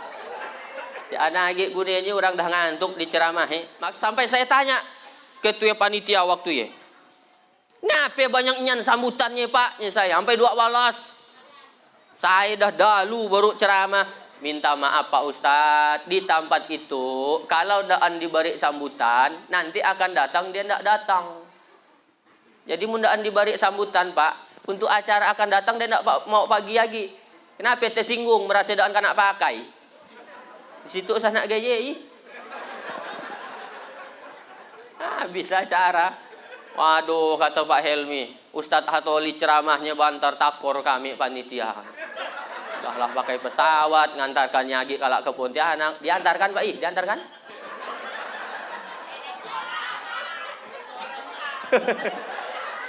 Si anak agak gunanya orang dah ngantuk di ceramah. Sampai saya tanya ketua panitia waktu ya. Ngapa banyak nyan sambutannya Pak? Saya sampai 2 balas. Saya dah dahulu baru ceramah. Minta maaf Pak Ustadz, di tempat itu kalau daan diberi sambutan, nanti akan datang dia tidak datang. Jadi mundaan diberi sambutan Pak, untuk acara akan datang dia tidak mau pagi lagi. Kenapa tersinggung merasa daan kena pakai? Di situ saya nak gaya. Bisa cara. Waduh, kata Pak Helmi, Ustadz Hatoli ceramahnya bantar takor kami panitia. Dahlah pakai pesawat, ngantarkan nyagi kalau ke Pontianak. Diantarkan Pak diantarkan?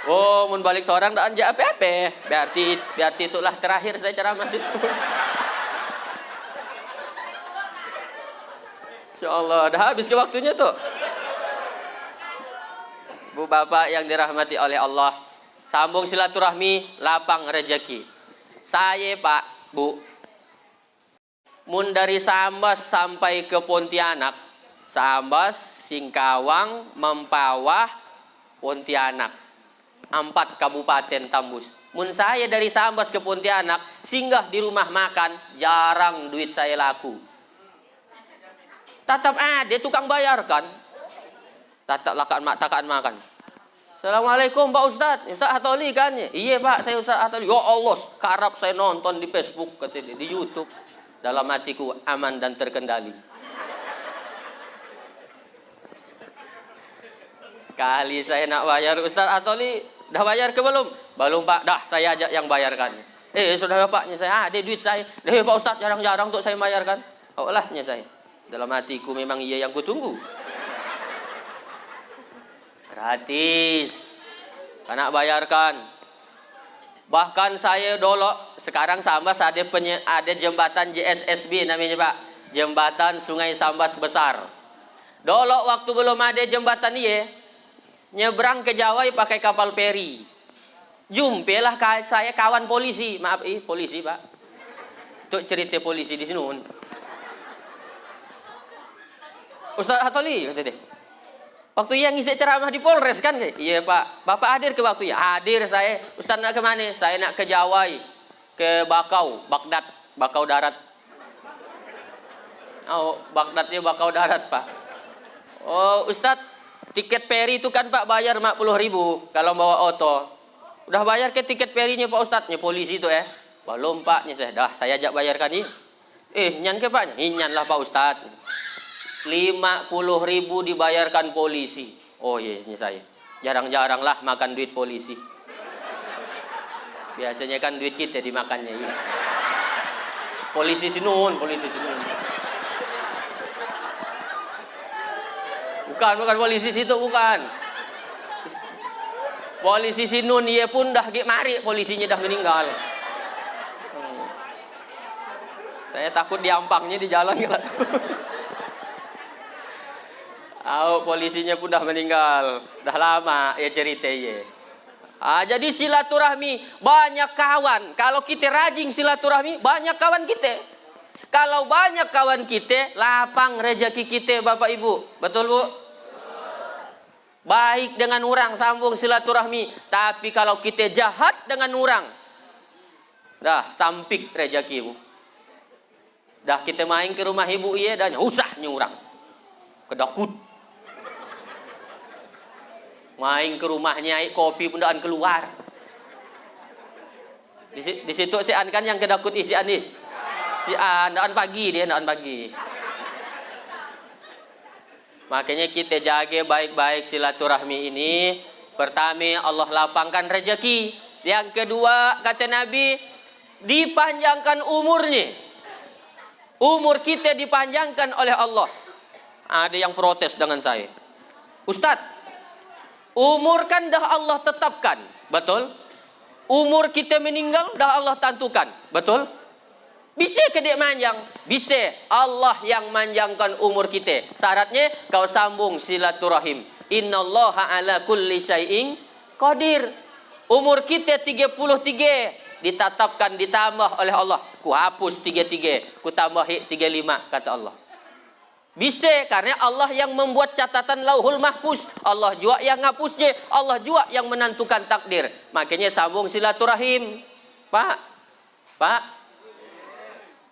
Oh, mun balik seorang tak anja apa-apa. Berarti itulah terakhir saya ceramah situ. Insyaallah, dah habis ke waktunya tuh. Bu Bapak yang dirahmati oleh Allah, sambung silaturahmi, lapang rezeki. Saya Pak, Bu, mun dari Sambas sampai ke Pontianak, Sambas, Singkawang, Mempawah, Pontianak, 4 kabupaten tembus. Mun saya dari Sambas ke Pontianak, singgah di rumah makan, jarang duit saya laku. Tetap ada tukang bayarkan. Tatak takaan makan. Assalamualaikum Pak Ustadz. Ustadz Hatoli kan? Iya Pak, saya Ustadz Hatoli. Ya Allah, karap saya nonton di Facebook, katanya, di YouTube. Dalam hatiku aman dan terkendali. Sekali saya nak bayar, Ustadz Hatoli, dah bayar ke belum? Belum Pak, dah saya ajak yang bayarkan. Saudara Paknya saya, ada duit saya. Pak Ustadz jarang-jarang untuk saya bayarkan. Oh lahnya saya. Dalam hatiku memang iya yang kutunggu. Gratis. Anak bayarkan. Bahkan saya dulu, sekarang Sambas ada jembatan JSSB namanya Pak. Jembatan Sungai Sambas Besar. Dulu waktu belum ada jembatan ini, nyebrang ke Jawa pakai kapal feri. Jumpelah saya kawan polisi. Maaf polisi Pak. Itu cerita polisi di sini. Ustaz Hatoli kata dia. Waktu yang ngisi ceramah di Polres kan? Iya Pak. Bapak hadir ke waktu ya? Hadir saya. Ustaz nak ke mana? Saya nak ke Jawa. Ke Bakau, Baghdad, Bakau darat. Oh, Baghdadnya Bakau darat Pak. Oh Ustaz, tiket feri itu kan Pak bayar 40.000 kalau bawa auto. Udah bayar ke tiket ferinya Pak Ustaz? Nya polisi itu Belum Pak, dah saya ajak bayarkan ini. Nyan ke Pak? Nyan lah Pak Ustaz. 50.000 dibayarkan polisi. Oh iya ini saya. Jarang-jarang lah makan duit polisi. Biasanya kan duit kita dimakannya. Ya. Polisi sinun. Bukan polisi situ bukan. Polisi sinun ia pun dah mari polisinya dah meninggal. Saya takut diampangnya di jalan gitu. Polisinya pun dah meninggal. Dah lama ya ceritanya. Jadi silaturahmi, banyak kawan. Kalau kita rajin silaturahmi, banyak kawan kita. Kalau banyak kawan kita, lapang rezeki kita Bapak Ibu. Betul Bu? Baik dengan orang, sambung silaturahmi. Tapi kalau kita jahat dengan orang, dah sampik rezeki Bu. Dah kita main ke rumah ibu dah usahnya orang. Kedakut. Main ke rumahnya, kopi pun dah keluar. Di situ si An kan yang kedakut si An nih. Si An, daan pagi. Makanya kita jaga baik-baik silaturahmi ini. Pertama, Allah lapangkan rezeki. Yang kedua, kata Nabi, dipanjangkan umurnya. Umur kita dipanjangkan oleh Allah. Ada yang protes dengan saya. Ustadz, umur kan dah Allah tetapkan, betul? Umur kita meninggal dah Allah tentukan, betul? Bisa ke dia manjang? Bisa. Allah yang manjangkan umur kita. Syaratnya kau sambung silaturahim. Innallaha ala kulli syai'in qadir. Umur kita 33 ditetapkan ditambah oleh Allah. Ku hapus 33, ku tambah 35 kata Allah. Bisa karena Allah yang membuat catatan Lauhul Mahfuz. Allah juga yang ngapusnya. Allah juga yang menentukan takdir. Makanya sambung silaturahim. Pak.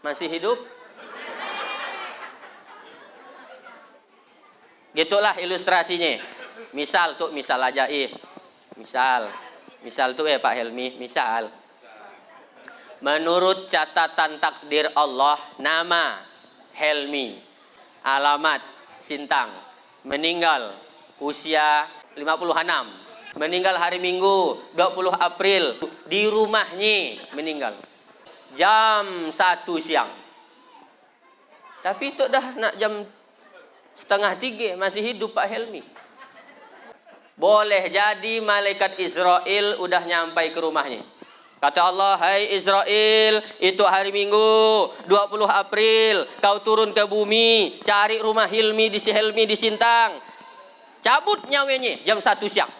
Masih hidup? Gitulah ilustrasinya. Misal aja Misal tuh Pak Helmi, misal. Menurut catatan takdir Allah, nama Helmi. Alamat Sintang, meninggal usia 56, meninggal hari Minggu 20 April di rumahnya, meninggal jam 1 siang. Tapi itu dah nak jam 2:30 masih hidup Pak Helmi. Boleh jadi malaikat Israel udah nyampai ke rumahnya. Kata Allah, hai Israel, itu hari Minggu 20 April, kau turun ke bumi, cari rumah Helmi di Sintang. Cabut nyawanya jam 1 siang.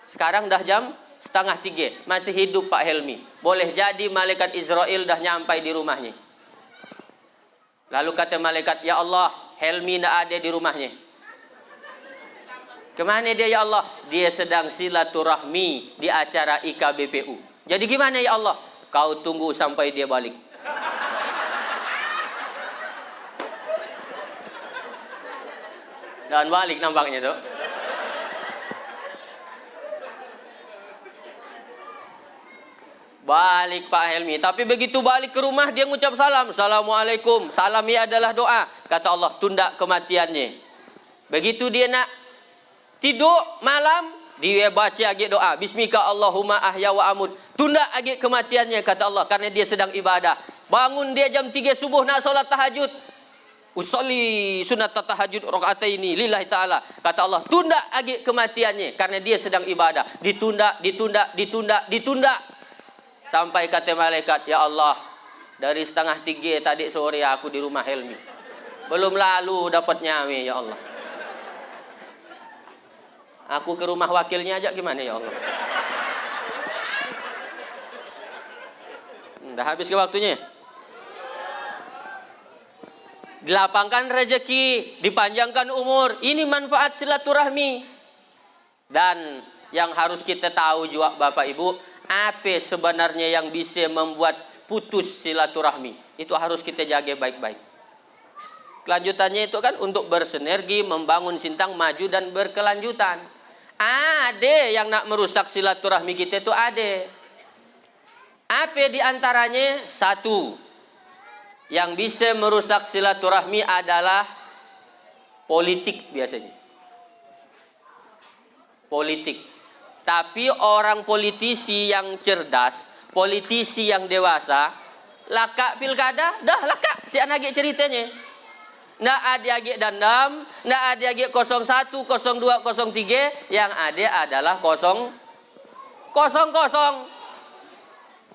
Sekarang dah jam 2:30, masih hidup Pak Helmi. Boleh jadi malaikat Israel dah nyampai di rumahnya. Lalu kata malaikat, ya Allah, Helmi tidak ada di rumahnya. Kemana dia ya Allah? Dia sedang silaturahmi di acara IKBPU. Jadi gimana ya Allah? Kau tunggu sampai dia balik. Dan balik nampaknya tuh. Balik Pak Helmi. Tapi begitu balik ke rumah dia ngucap salam. Assalamualaikum. Salamnya adalah doa. Kata Allah, tunda kematiannya. Begitu dia nak tidur malam, dia baca lagi doa. Bismika Allahumma ahya wa amut. Tunda lagi kematiannya kata Allah. Karena dia sedang ibadah. Bangun dia jam 3 subuh nak solat tahajud. Usolli sunat tahajud rakaataini lillahi ta'ala. Kata Allah, tunda lagi kematiannya karena dia sedang ibadah. Ditunda. Sampai kata malaikat, ya Allah, dari 2:30 tadi sore aku di rumah Helmi. Belum lalu dapat nyawa, ya Allah. Aku ke rumah wakilnya aja gimana, ya Allah. Dah habis ke waktunya. Dilapangkan rezeki, dipanjangkan umur. Ini manfaat silaturahmi. Dan yang harus kita tahu juga Bapak Ibu, apa sebenarnya yang bisa membuat putus silaturahmi. Itu harus kita jaga baik-baik. Kelanjutannya itu kan untuk bersinergi, membangun sintang, maju dan berkelanjutan. Ada yang nak merusak silaturahmi kita itu ada. Apa diantaranya? Satu, yang bisa merusak silaturahmi adalah politik biasanya. Politik. Tapi orang politisi yang cerdas, politisi yang dewasa, laka pilkada, dah laka si anak ceritanya. Nggak ada lagi dendam, nggak ada lagi 01, 02, 03, yang ada adalah 000.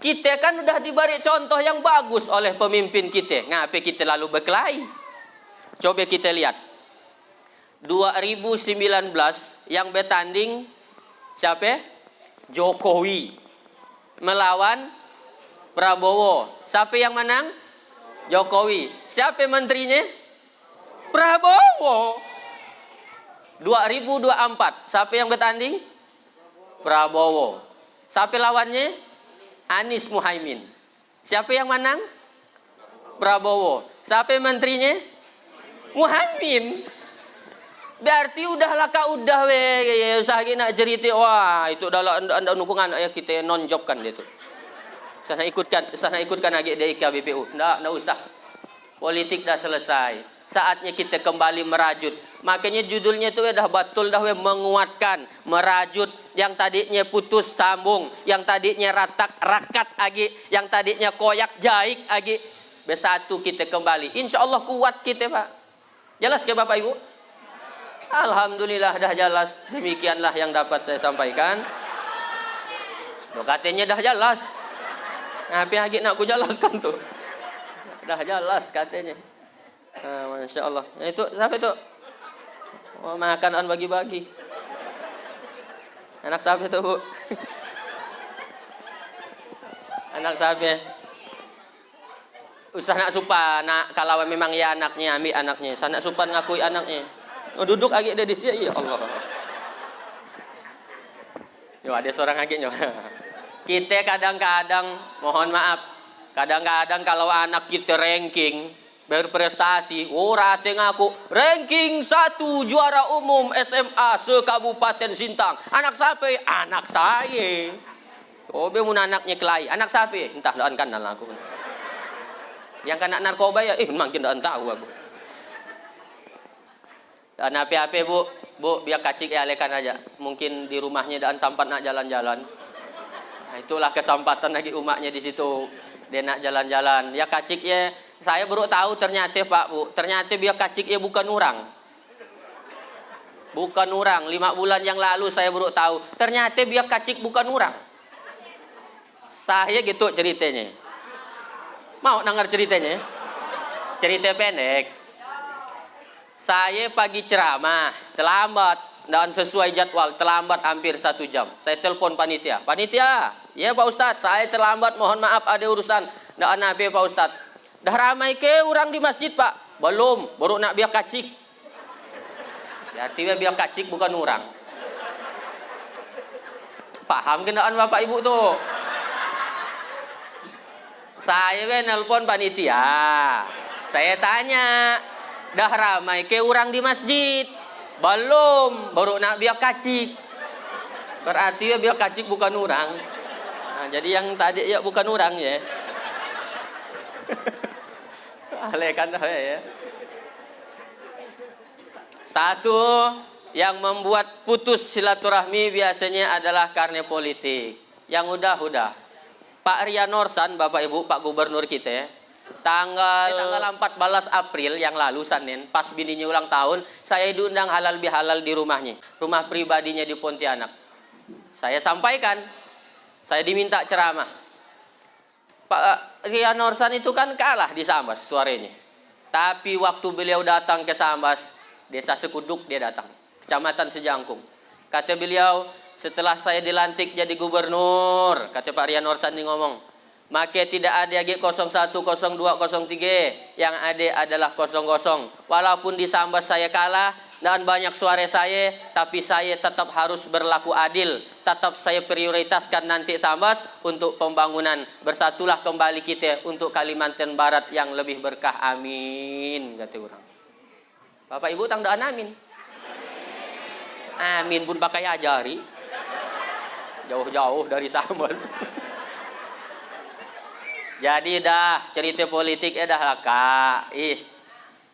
Kita kan udah diberi contoh yang bagus oleh pemimpin kita. Ngapa kita lalu berkelahi? Coba kita lihat. 2019 yang bertanding siapa? Jokowi melawan Prabowo. Siapa yang menang? Jokowi. Siapa menterinya? Prabowo. 2024 siapa yang bertanding? Prabowo. Siapa lawannya? Anies Muhaimin. Siapa yang menang? Prabowo. Siapa menterinya? Muhaimin. Berarti udah laka udah usah nak cerita wah itu adalah anda dukungan ya kita nonjobkan dia tu. Sana ikutkan lagi dari KBPU. Ndak usah. Politik dah selesai. Saatnya kita kembali merajut. Makanya judulnya itu dah betul dah menguatkan, merajut yang tadinya putus sambung, yang tadinya rakat lagi, yang tadinya koyak jaik lagi. Bersatu kita kembali. Insya Allah kuat kita, Pak. Jelas ke Bapak Ibu? Alhamdulillah dah jelas. Demikianlah yang dapat saya sampaikan. Loh, katanya dah jelas. Apa lagi nak aku jelaskan tuh? Dah jelas katanya. Masya Allah. Nah, itu siapa itu? Oh, makanan bagi-bagi. Anak siapa itu, Bu? Anak siapa? Usah nak supan, nak kalau memang ya anaknya, ambil anaknya. Sana supan ngakui anaknya. Oh, duduk lagi ada di sini, ya Allah. Yo, ada seorang lagi nyo. Kita kadang-kadang, mohon maaf, kadang-kadang kalau anak kita ranking berprestasi, rating aku ranking 1 juara umum SMA se-Kabupaten Sintang. Anak siapa? Anak saya. Oh, mun anaknya kelai. Anak siapa? Entah doan kanal aku. Yang kena narkoba ya, makin doan tahu aku. Dan apa-apa bu, biar kacik ya alekan aja. Mungkin di rumahnya dan sampat nak jalan-jalan. Nah, itulah kesempatan lagi umatnya di situ. Dia nak jalan-jalan. Ya kacik ya. Saya baru tahu ternyata Pak Bu, ternyata biar kacik ya bukan orang. Bukan orang. 5 bulan yang lalu saya baru tahu. Ternyata biar kacik bukan orang. Saya gitu ceritanya. Mau dengar ceritanya? Cerita pendek. Saya pagi ceramah, terlambat. Dan sesuai jadwal, terlambat hampir 1 jam. Saya telepon panitia. Panitia, ya Pak Ustadz, saya terlambat, mohon maaf ada urusan. Dan apa Pak Ustadz? Dah ramai ke orang di masjid Pak? Belum, baru nak biar kacik. Berarti biar kacik bukan orang. Paham kenaan Bapak Ibu tuh? Saya nelpon panitia. Saya tanya, dah ramai ke orang di masjid? Belum, baru nak biar kacik. Berarti biar kacik bukan orang. Nah, jadi yang tadi ya bukan orang ya. Alekan dah ya. Satu yang membuat putus silaturahmi biasanya adalah karena politik. Yang udah. Pak Rian Norsan, Bapak Ibu, Pak Gubernur kita, Tanggal 14 April yang lalu Senin, pas bininya ulang tahun, saya diundang halal bihalal di rumahnya, rumah pribadinya di Pontianak. Saya sampaikan, saya diminta ceramah. Pak Rian Norsan itu kan kalah di Sambas suaranya. Tapi waktu beliau datang ke Sambas, desa Sekuduk dia datang, kecamatan Sejangkung. Kata beliau, setelah saya dilantik jadi gubernur, kata Pak Rian Norsan ini ngomong, maka tidak ada lagi 01, 02, 03. Yang ada adalah 00. Walaupun di Sambas saya kalah dan banyak suara saya, tapi saya tetap harus berlaku adil. Tetap saya prioritaskan nanti Sambas untuk pembangunan. Bersatulah kembali kita untuk Kalimantan Barat yang lebih berkah. Amin, kata orang. Bapak Ibu tangdaan amin. Amin pun pakai ajari. Jauh-jauh dari Sambas. Jadi dah cerita politik dah lah kak.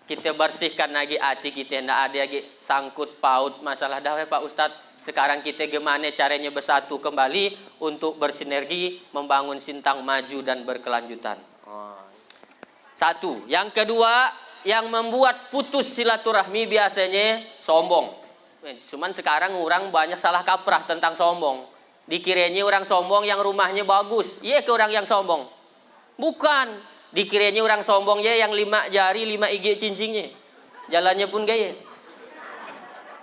Kita bersihkan lagi hati kita, ndak ada lagi sangkut paut masalah dah Pak Ustadz. Sekarang kita gimana caranya bersatu kembali untuk bersinergi membangun Sintang maju dan berkelanjutan. Satu. Yang kedua, yang membuat putus silaturahmi biasanya sombong. Cuman sekarang orang banyak salah kaprah tentang sombong. Dikiranya orang sombong yang rumahnya bagus. Iya ke orang yang sombong. Bukan, dikiranya orang sombong ya yang 5 jari 5 IG cincingnya, jalannya pun gaya.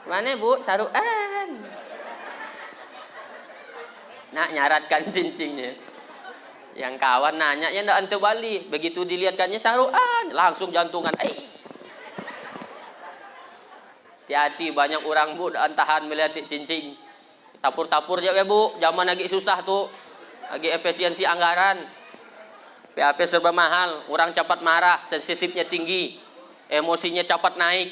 Mana bu saruan? Nak nyaratkan cincingnya. Yang kawan nanya ya ndak ante balik, begitu dilihatkannya saruan, langsung jantungan. Hati-hati banyak orang bu dan tahan melihat cincin. Tapur-tapur aja ya bu, zaman lagi susah tuh, lagi efisiensi anggaran. PHP serba mahal, orang cepat marah, sensitifnya tinggi, emosinya cepat naik,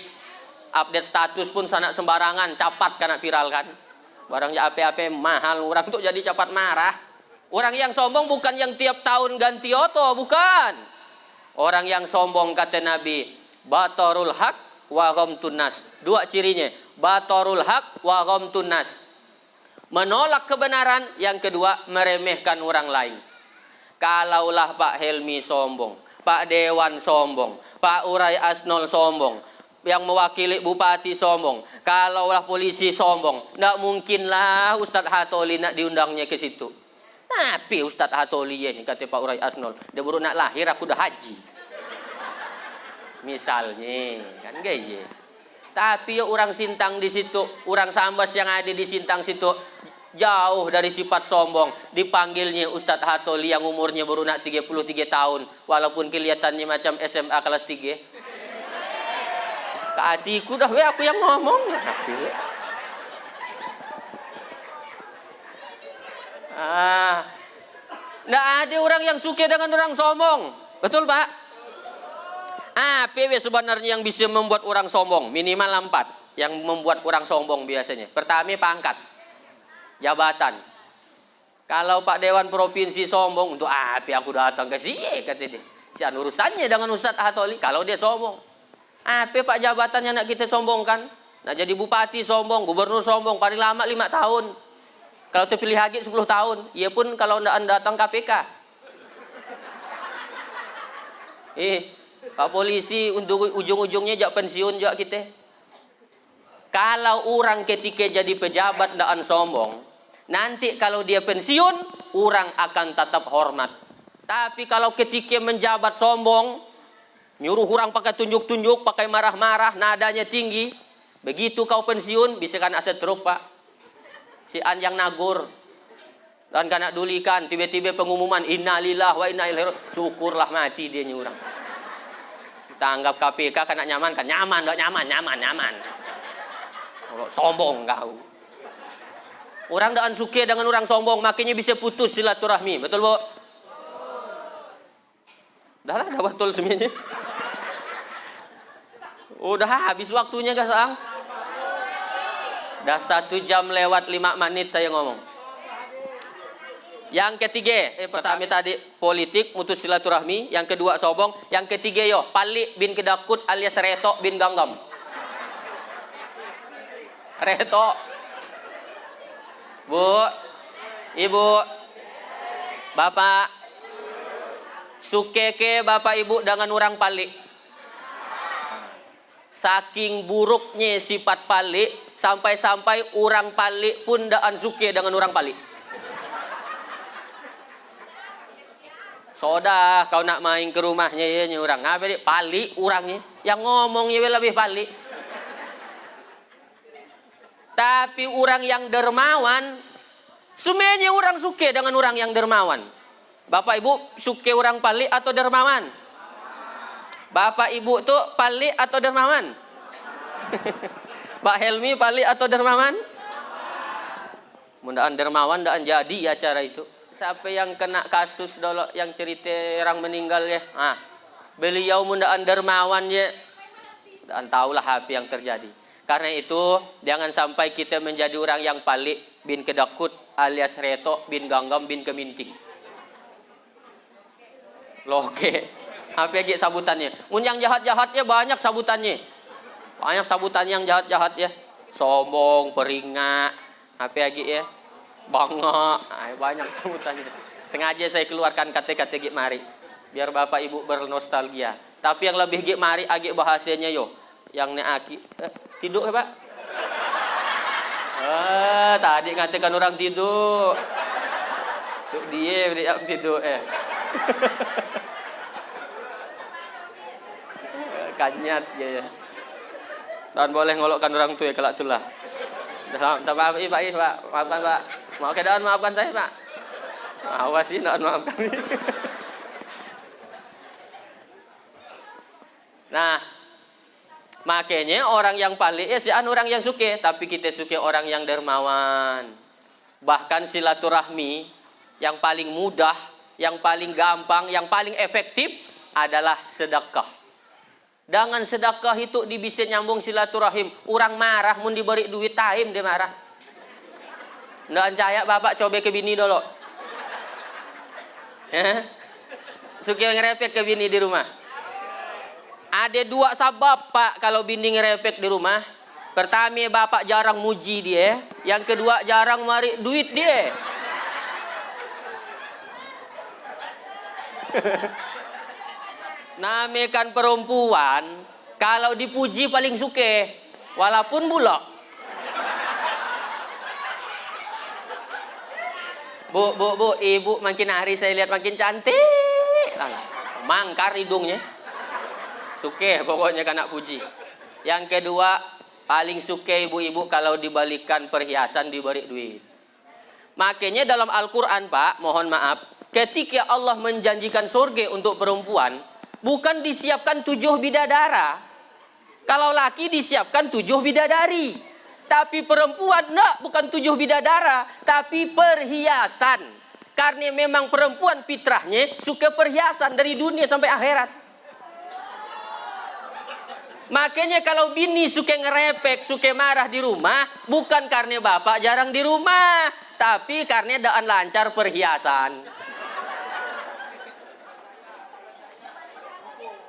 update status pun sanak sembarangan, cepat kena viral kan. Barangnya PHP mahal, orang tuh jadi cepat marah. Orang yang sombong bukan yang tiap tahun ganti oto, bukan. Orang yang sombong kata Nabi, batorul haq wa ghamtun nas. 2 cirinya, batorul haq wa ghamtun nas. Menolak kebenaran, yang kedua meremehkan orang lain. Kalaulah Pak Helmi sombong, Pak Dewan sombong, Pak Urai Asnol sombong, yang mewakili Bupati sombong, kalaulah polisi sombong, tidak mungkinlah Ustadz Hatoli nak diundangnya ke situ. Tapi Ustadz Hatoli ini kata Pak Urai Asnol, dia baru nak lahir aku udah haji. Misalnya, kan gaya. Tapi ya orang Sintang di situ, orang Sambas yang ada di Sintang situ, jauh dari sifat sombong. Dipanggilnya Ustadz Hatoli yang umurnya baru nak 33 tahun. Walaupun kelihatannya macam SMA kelas 3. Ke hatiku dah aku yang ngomong. Nggak ada orang yang suka dengan orang sombong. Betul Pak? Apa sebenarnya yang bisa membuat orang sombong? Minimal 4 yang membuat orang sombong biasanya. Pertama pangkat. Jabatan. Kalau Pak Dewan Provinsi sombong, untuk apa aku datang ke sini, kata dia. Si urusannya dengan Ustadz Hatoli, kalau dia sombong. Apa Pak jabatannya nak kita sombongkan? Nak jadi bupati sombong, gubernur sombong, paling lama 5 tahun. Kalau terpilih lagi 10 tahun, ia pun kalau ndak datang KPK. Pak polisi untuk ujung-ujungnya jak pensiun jak kita. Kalau orang ketika jadi pejabat ndak sombong, nanti kalau dia pensiun, orang akan tetap hormat. Tapi kalau ketika menjabat sombong, nyuruh orang pakai tunjuk-tunjuk, pakai marah-marah, nadanya tinggi. Begitu kau pensiun, bisa kan aset teruk Pak. Si An yang nagur. Dan kena dulikan, tiba-tiba pengumuman, innalillah wa inna ilaihi raji'un. Syukurlah mati dia nyurang. Tanggap KPK kena nyaman kan? Nyaman, nyaman. Sombong kau. Orang tidak suka dengan orang sombong, makanya bisa putus silaturahmi. Betul, Bu? Dah lah, dah betul semuanya. Udah habis waktunya, Kak Sang? Dah 1 jam lewat 5 menit saya ngomong. Yang ketiga, pertama tadi politik, mutus silaturahmi. Yang kedua sombong. Yang ketiga Palik bin Kedakut alias Reto bin Ganggam. Reto. Bu, Ibu, Bapak, Suke ke bapak ibu dengan orang palik. Saking buruknya sifat palik, sampai-sampai orang palik pun daan suke dengan orang palik. Soda kau nak main ke rumahnya ya orang. Apa dia palik orangnya. Yang ngomongnya lebih palik. Tapi orang yang dermawan, semuanya orang suke dengan orang yang dermawan. Bapak ibu suke orang palik atau dermawan? Bapak ibu tuh palik atau dermawan? Pak Helmi palik atau dermawan? Mudah-mudahan dermawan dan jadi acara itu. Siapa yang kena kasus dulu yang cerita orang meninggal ya? Beliau mudah-mudahan dermawan ya. Dan tahulah apa yang terjadi. Karena itu jangan sampai kita menjadi orang yang palik bin kedakut alias reto bin ganggam bin keminting. Loke. Apa lagi sabutannya? Yang jahat-jahatnya banyak sabutannya. Banyak sabutan yang jahat-jahat ya. Sombong, peringak, apa lagi ya? Bangga, banyak sabutannya. Sengaja saya keluarkan kata-kata gik mari biar bapak ibu bernostalgia. Tapi yang lebih gik mari agak bahasanya yo. Yang ne aki tidur ya pak? Tadi ngatakan orang tidur. Dia tidur kanyat ya. Dan boleh ngolokkan orang tua ya kalau itulah. Minta maaf Pak, maafkan Pak. Mau keadaan maafkan saya Pak. Awas sih, maafkan. Nah, makanya orang yang palik ya si orang yang suke, tapi kita suke orang yang dermawan. Bahkan silaturahmi yang paling mudah, yang paling gampang, yang paling efektif adalah sedekah. Dengan sedekah itu bisa nyambung silaturahim. Orang marah mun diberi duit taim dia marah. Nggak percaya bapak coba ke bini dulu. Suka ngerepek ke bini di rumah. Ada dua sebab pak kalau bini ngerepek di rumah. Pertama bapak jarang muji dia. Yang kedua jarang mari duit dia. Namekan perempuan kalau dipuji paling suke walaupun bulak. Bu, ibu makin hari saya lihat makin cantik. Mangkar hidungnya. Suke pokoknya kena puji. Yang kedua paling suke ibu-ibu kalau dibalikan perhiasan diberi duit. Makanya dalam Al-Quran pak, mohon maaf, ketika Allah menjanjikan surga untuk perempuan, bukan disiapkan 7 bidadara. Kalau laki disiapkan 7 bidadari. Tapi perempuan enggak, bukan 7 bidadara, tapi perhiasan. Karena memang perempuan fitrahnya suka perhiasan dari dunia sampai akhirat. Makanya kalau bini suka ngerepek, suka marah di rumah, bukan karena bapak jarang di rumah, tapi karena daan lancar perhiasan.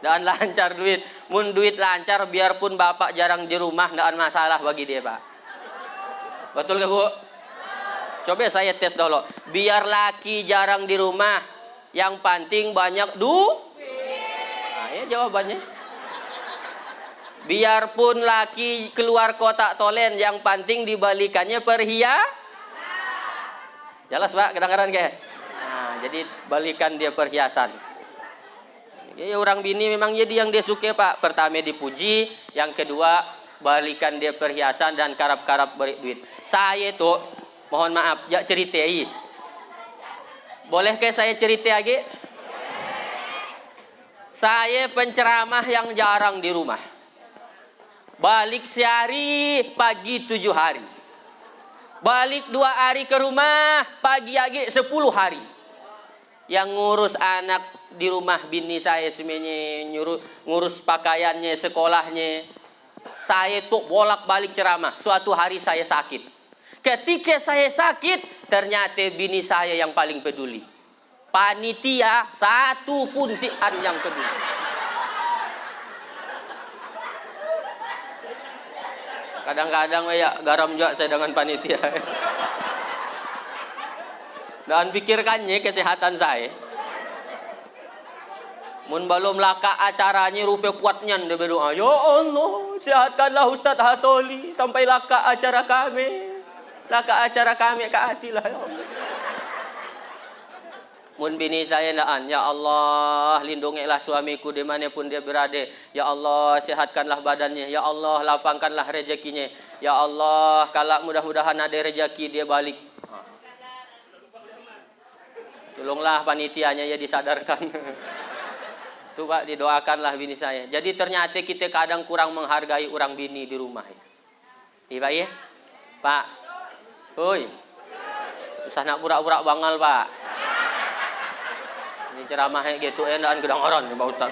Dan lancar duit. Mun duit lancar biarpun bapak jarang di rumah enggak masalah bagi dia, Pak. Betul ke, Bu? Coba saya tes dulu. Biar laki jarang di rumah, yang penting banyak duit. Nah, ya jawabannya. Biarpun laki keluar kotak tolen, yang penting dibalikannya perhiasan. Jelas, Pak, kedengaran ke? Nah, jadi balikan dia perhiasan. Ya, orang bini memang jadi yang dia suka pak. Pertama dipuji, yang kedua balikan dia perhiasan dan karap-karap beri duit. Saya tuh mohon maaf, jak ceritai. Boleh ke saya cerita lagi? Saya penceramah yang jarang di rumah. Balik sehari, pagi 7 hari. Balik 2 hari ke rumah, pagi lagi 10 hari. Yang ngurus anak di rumah bini saya semuanya, ngurus pakaiannya, sekolahnya. Saya tuh bolak-balik ceramah. Suatu hari saya sakit. Ketika saya sakit, ternyata bini saya yang paling peduli. Panitia satu pun si an yang peduli. Kadang-kadang ya garam juga saya dengan panitia. Dan pikirkannya kesehatan saya. Mun belum laka acaranya rupa kuatnya dia berdoa, ya Allah, sehatkanlah Ustaz Hatoli sampai laka acara kami. Laka acara kami ke hatilah ya Allah. Mun bini saya ndaan, ya Allah, lindungilah suamiku dimanapun dia berada. Ya Allah, sehatkanlah badannya. Ya Allah, lapangkanlah rezekinya. Ya Allah, kalau mudah-mudahan ada rezeki dia balik. Tolonglah panitianya ya disadarkan. Tuh Pak, didoakanlah bini saya. Jadi ternyata kita kadang kurang menghargai orang bini di rumah. Iya Pak ya? Pak, hoi, usah nak burak-burak bangal Pak. Ini ceramahnya gitu endakan kedengaran Pak Ustaz.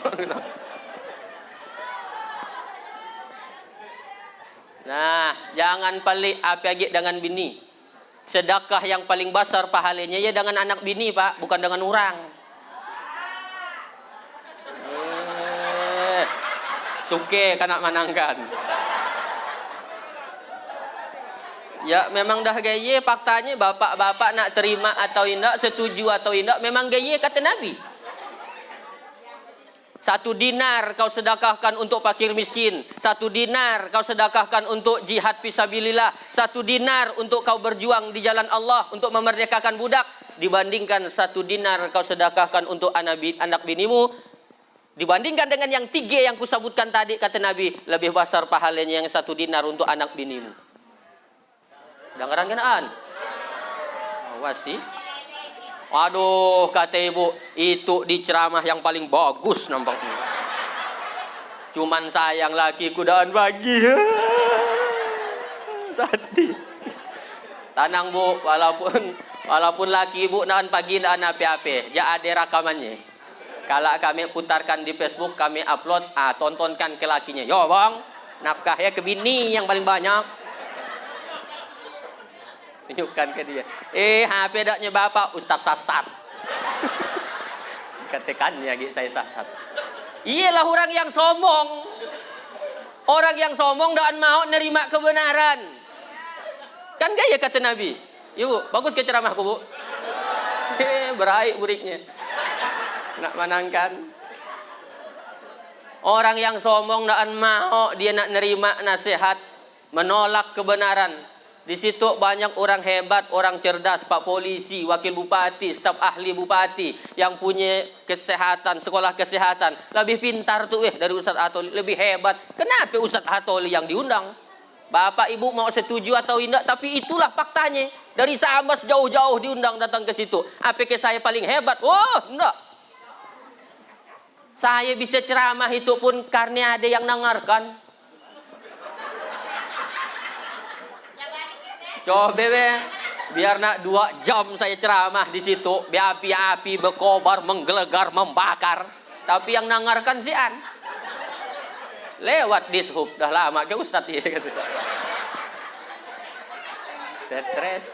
Nah, jangan pelik apa dengan bini. Sedekah yang paling besar pahalanya ya dengan anak bini Pak, bukan dengan orang. Suke kanak manangkan. Ya memang dah gaya faktanya bapak-bapak nak terima atau tidak, setuju atau tidak, memang gaya kata Nabi. 1 dinar kau sedekahkan untuk fakir miskin, 1 dinar kau sedekahkan untuk jihad fisabilillah, 1 dinar untuk kau berjuang di jalan Allah untuk memerdekakan budak, dibandingkan 1 dinar kau sedekahkan untuk anak binimu. Dibandingkan dengan yang 3 yang kusebutkan tadi, kata Nabi, lebih besar pahalanya yang 1 dinar untuk anak binimu. Dengaran kenaan? Awas sih. Waduh, kata ibu, itu di ceramah yang paling bagus nampaknya. Cuman sayang lakiku daan bagi. Sedih. Tanang Bu, walaupun laki ibu daan pagi daan apa-apa, ja ada rekamannya. Kalau kami putarkan di Facebook, kami upload, tontonkan ke lakinya. Yo bang, nafkahnya ke bini yang paling banyak. Tunjukkan ke dia. HP daknya bapak, Ustaz sasat. Katakannya gitu saya sasat. Iyalah orang yang sombong. Orang yang sombong dan mau nerima kebenaran. Kan gaya kata Nabi. Ibu, bagus ke ceramahku Bu. Beraik buriknya. Nak manangkan. Orang yang sombong dan mau dia nak nerima nasihat, menolak kebenaran. Di situ banyak orang hebat, orang cerdas, Pak Polisi, Wakil Bupati, staf ahli Bupati yang punya kesehatan, sekolah kesehatan. Lebih pintar tuh dari Ustaz Hatoli, lebih hebat. Kenapa Ustaz Hatoli yang diundang? Bapak Ibu mau setuju atau tidak, tapi itulah faktanya. Dari Sambas jauh-jauh diundang datang ke situ. Apakah saya paling hebat? Oh, enggak. Saya bisa ceramah itu pun karena ada yang dengarkan. Coba biar nak 2 jam saya ceramah di situ, berapi-api, berkobar, menggelegar, membakar. Tapi yang dengarkan si An. Lewat dishub, dah lama ke Ustaz ya. Stres.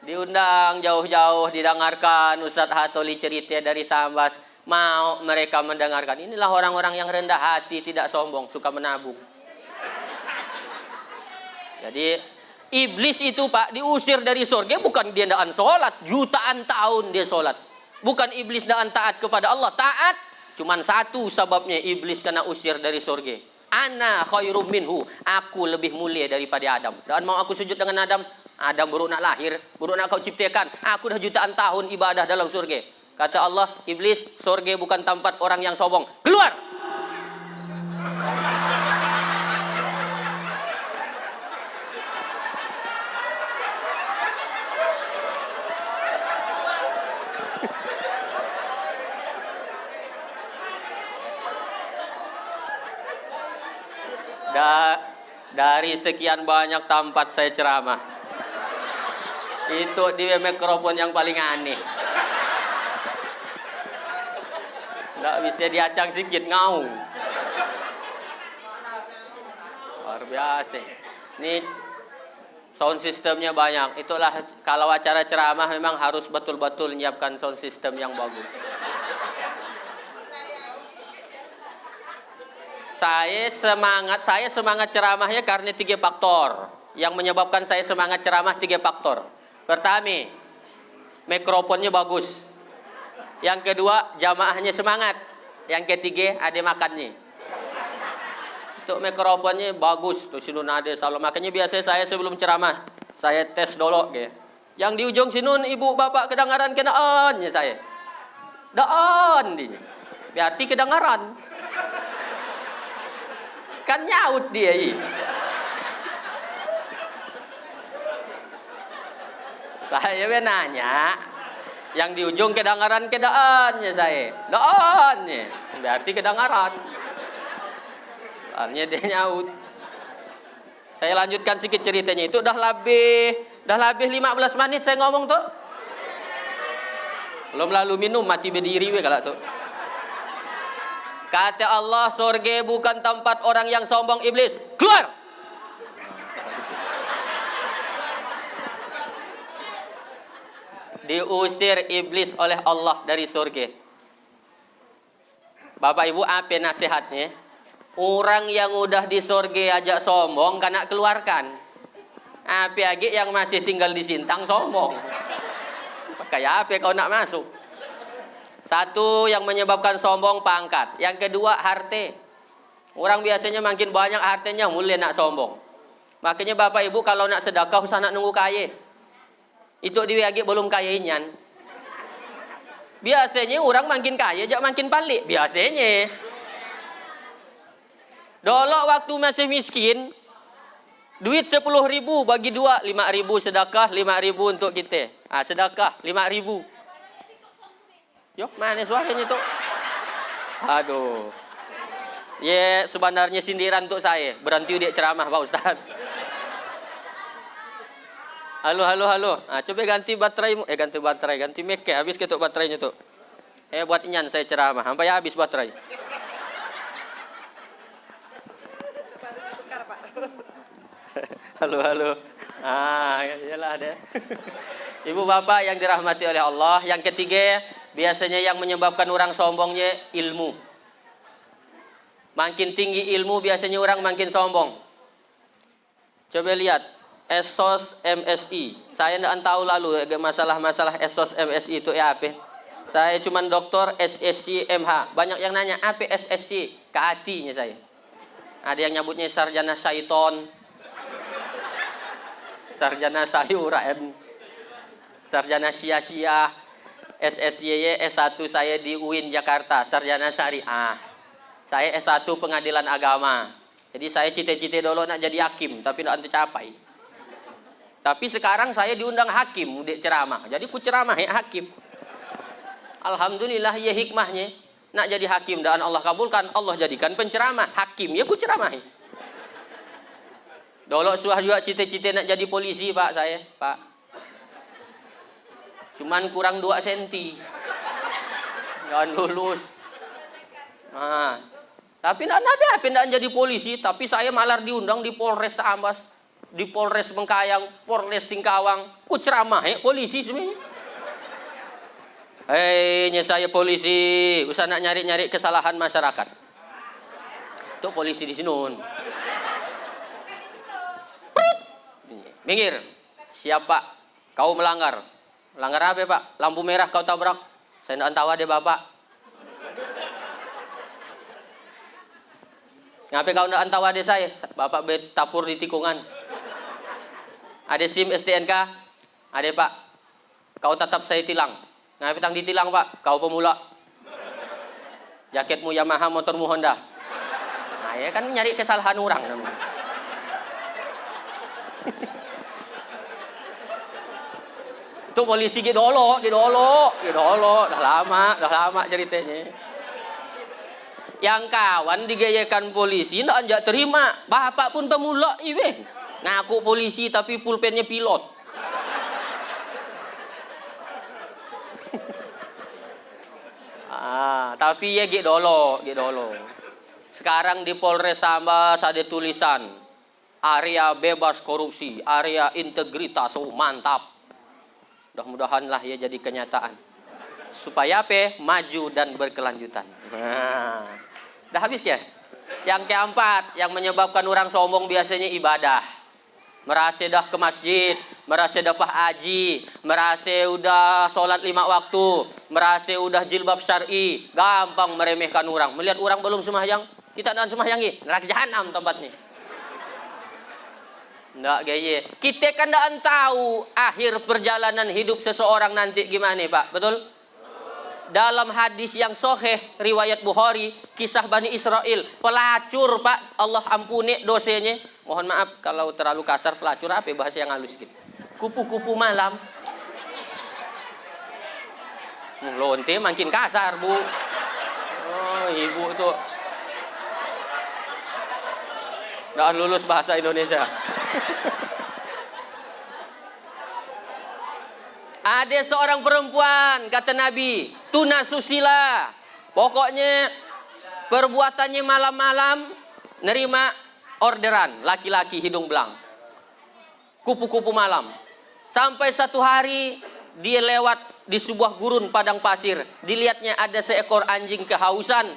Diundang jauh-jauh, didengarkan Ustaz Hatoli cerita dari Sambas. Mau mereka mendengarkan. Inilah orang-orang yang rendah hati, tidak sombong, suka menabung. Jadi iblis itu Pak diusir dari surga bukan dia ndaan sholat, jutaan tahun dia sholat. Bukan iblis ndaan taat kepada Allah, taat. Cuman satu sebabnya iblis kena usir dari surga. Ana khairum minhu, aku lebih mulia daripada Adam. Dan mau aku sujud dengan Adam? Adam baru nak lahir, baru nak kau ciptakan. Aku dah jutaan tahun ibadah dalam surga. Kata Allah, iblis, surga bukan tempat orang yang sombong. Keluar! Dari sekian banyak tempat saya ceramah, itu di mikrofon yang paling aneh. Nggak bisa diacang sedikit ngaung. Luar biasa. Ini sound systemnya banyak. Itulah kalau acara ceramah memang harus betul-betul menyiapkan sound system yang bagus. Saya semangat ceramahnya karena 3 faktor. Yang menyebabkan saya semangat ceramah 3 faktor. Pertama, mikrofonnya bagus. Yang kedua, jamaahnya semangat. Yang ketiga, ada makannya. Untuk mikrofonnya bagus tuh sinun ada salam. Makanya biasanya saya sebelum ceramah, saya tes dulu gitu. Yang di ujung sinun ibu bapak kedengaran kenaannya saya. Daan dia. Berarti kedengaran. Kan nyaut dia ini. Saya nanya, yang di ujung kedengaran kedaannya saya. Daannya. Berarti kedengaran. Soalnya dia nyaut. Saya lanjutkan sedikit ceritanya. Itu dah lebih 15 menit saya ngomong tuh. Belum lalu minum mati berdiri we kalau tuh. Kata Allah, surga bukan tempat orang yang sombong iblis. Keluar. Diusir iblis oleh Allah dari surga. Bapak Ibu, apa nasihatnya? Orang yang udah di surga ajak sombong, kena keluarkan. Apa lagi yang masih tinggal di Sintang sombong? Kayak apa kau nak masuk? Satu yang menyebabkan sombong pangkat. Yang kedua harta. Orang biasanya makin banyak hartanya mulai nak sombong. Makanya Bapak Ibu kalau nak sedekah usah nak nunggu kaya. Itu diwagi belum kayanya. Biasanya orang makin kaya jak makin palik. Biasanya. Dulu waktu masih miskin, duit 10.000 bagi 2, 5.000 sedekah, 5.000 untuk kita. Sedekah 5.000. Yuk, mana suaranya tuh? Aduh. Ya, sebenarnya sindiran untuk saya. Berhenti dia ceramah, Pak Ustaz. Halo. Coba ganti baterai, ganti mic ya. Habis ketuk baterainya tuh. Buat inyan saya ceramah, sampai habis baterai. Halo. Iyalah deh. Ibu bapak yang dirahmati oleh Allah. Yang ketiga, biasanya yang menyebabkan orang sombongnya ilmu. Makin tinggi ilmu biasanya orang makin sombong. Coba lihat ESOS MSI. Saya tidak tahu lalu masalah-masalah ESOS MSI itu apa. Saya cuma doktor SSC MH. Banyak yang nanya apa SSC? Ke hatinya saya. Ada yang nyebutnya sarjana syaiton, sarjana sayuran, sarjana sia-sia. SSY S1 saya di UIN Jakarta, sarjana syariah. Saya S1 pengadilan agama. Jadi saya cita-cita dulu nak jadi hakim, tapi tidak tercapai. Tapi sekarang saya diundang hakim, di ceramah. Jadi ku ceramah hakim. Alhamdulillah ya hikmahnya. Nak jadi hakim dan Allah kabulkan, Allah jadikan penceramah. Hakim ya ku ceramahi. Dulu suah juga cita-cita nak jadi polisi Pak saya, Pak. Cuman kurang 2 senti. Jangan lulus. Tapi tidak jadi polisi, tapi saya malah diundang di Polres Ambas, di Polres Bengkayang, Polres Singkawang. Ku ceramah polisi sebenarnya. Saya polisi, usah nak nyari-nyari kesalahan masyarakat. Itu polisi di Sinun. Minggir. Siapa? Kau melanggar. Melanggar apa, Pak? Lampu merah kau tabrak. Saya tidak tahu ada Bapak. Ngapa kau tidak tahu ada saya? Bapak betapur di tikungan. Ada SIM STNK? Ada, Pak. Kau tetap saya tilang. Ngapa tang ditilang, Pak? Kau pemula. Jaketmu Yamaha, motormu Honda. Ya kan nyari kesalahan orang namanya. Itu polisi gitu dolo. Dah lama ceritanya. Yang kawan digayakan polisi ndak anjak terima. Bapak pun pemula iwe. Ngaku polisi tapi pulpennya pilot. Tapi ya gitu dolo. Sekarang di Polres Ambas ada tulisan area bebas korupsi, area integritas. Mantap. Mudah-mudahan lah ya jadi kenyataan. Supaya apa? Maju dan berkelanjutan. Dah habis ya? Yang keempat, yang menyebabkan orang sombong biasanya ibadah. merasa dah ke masjid, merasa dah haji, merasa udah sholat 5 waktu, merasa udah jilbab syar'i, gampang meremehkan orang. Melihat orang belum sembahyang, kita dan sembahyang, neraka jahanam tempatnya. Nggak gaya. Kita kan tidak tahu akhir perjalanan hidup seseorang nanti gimana, Pak. Betul? Dalam hadis yang sahih riwayat Bukhari, kisah Bani Israel, pelacur, Pak, Allah ampuni dosanya. Mohon maaf kalau terlalu kasar, pelacur apa bahasa yang halus gitu. Kupu-kupu malam. Lonte makin kasar, Bu. Oh, ibu tuh nggak lulus bahasa Indonesia. Ada seorang perempuan, kata Nabi, tunasusila. Pokoknya perbuatannya malam-malam nerima orderan laki-laki hidung belang. Kupu-kupu malam. Sampai satu hari dia lewat di sebuah gurun padang pasir. Dilihatnya ada seekor anjing kehausan.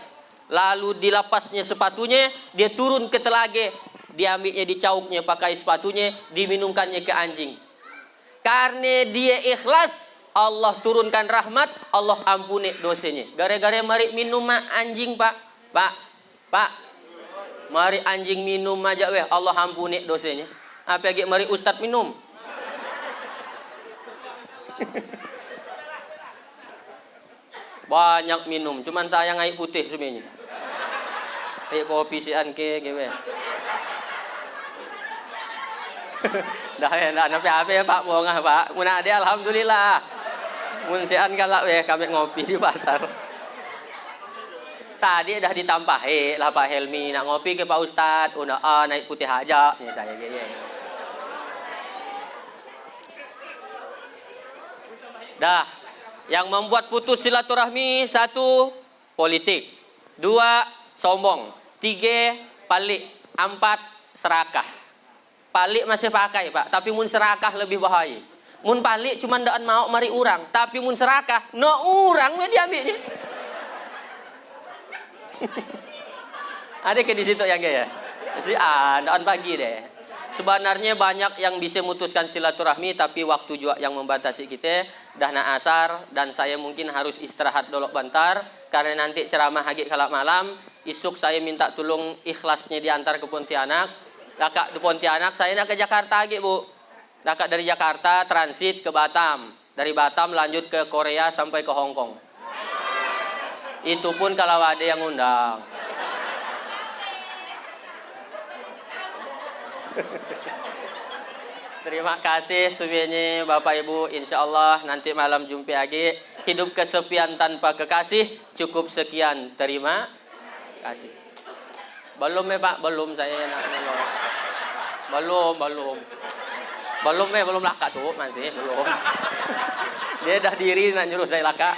Lalu dilapasnya sepatunya, dia turun ke telaga. Diambilnya, dicauknya pakai sepatunya, diminumkannya ke anjing. Karena dia ikhlas, Allah turunkan rahmat, Allah ampuni dosanya. Gara-gara mari minum anjing, Pak. Pak. Mari anjing minum aja weh, Allah ampuni dosanya. Apa lagi mari ustaz minum? Banyak minum, cuman sayang air putih sebenarnya. Air kopi sian ke gimana? Dah ya, apa ya Pak, bohong Pak. Mun ada alhamdulillah. Mun sian galak ya kami ngopi di pasar. Tadi dah ditampahi lah Pak Helmi nak ngopi ke Pak Ustad. Udah naik putih aja ya saya gitu. Dah, yang membuat putus silaturahmi, 1, politik, 2, sombong, 3, palik, 4, serakah. Palik masih pakai Pak, tapi mun serakah lebih bahaya. Mun palik cuma ndak mau mari urang, tapi mun serakah, no urang we diambilnya. Ada ke di situ yang gaya? Si ndak pagi deh. Sebenarnya banyak yang bisa memutuskan silaturahmi, tapi waktu juga yang membatasi kita. Dah nak asar dan saya mungkin harus istirahat dulu bentar karena nanti ceramah hagi kalak malam. Isuk saya minta tolong ikhlasnya diantar ke Pontianak. Kakak di Pontianak, saya nak ke Jakarta lagi, Bu. Kakak dari Jakarta transit ke Batam. Dari Batam lanjut ke Korea sampai ke Hong Kong. Itu pun kalau ada yang undang. Terima kasih sebenarnya Bapak Ibu. Insya Allah nanti malam jumpa lagi. Hidup kesepian tanpa kekasih. Cukup sekian. Terima kasih. Belum ya Pak, belum saya nak nolong. Belum laka tuh masih belum. Dia dah diri nak nyuruh saya laka.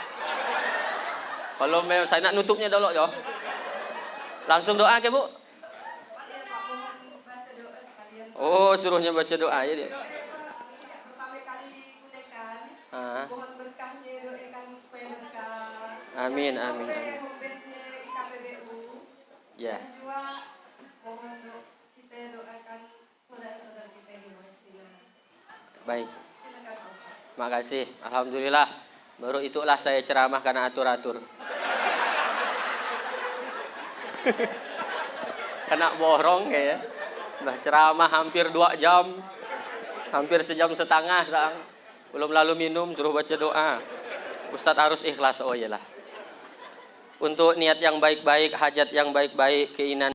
Belum saya nak nutupnya dulu yo. Langsung doa ke Bu? Oh, suruhnya baca doa ya dia. Pertama kali digunakan, mohon berkahnya doakan supaya berkah. Amin. Homebase-nya IKPBU. Ya. Dan juga mohon kita doakan saudara-saudara kita di Palestina. Baik. Silakan Pak. Makasih. Alhamdulillah. Baru itulah saya ceramah karena atur-atur. Kena borong ya. Nah, ceramah hampir 2 jam. Hampir sejam setengah, Sang. Belum lalu minum, suruh baca doa. Ustadz harus ikhlas, oh iyalah. Untuk niat yang baik-baik, hajat yang baik-baik, keinginan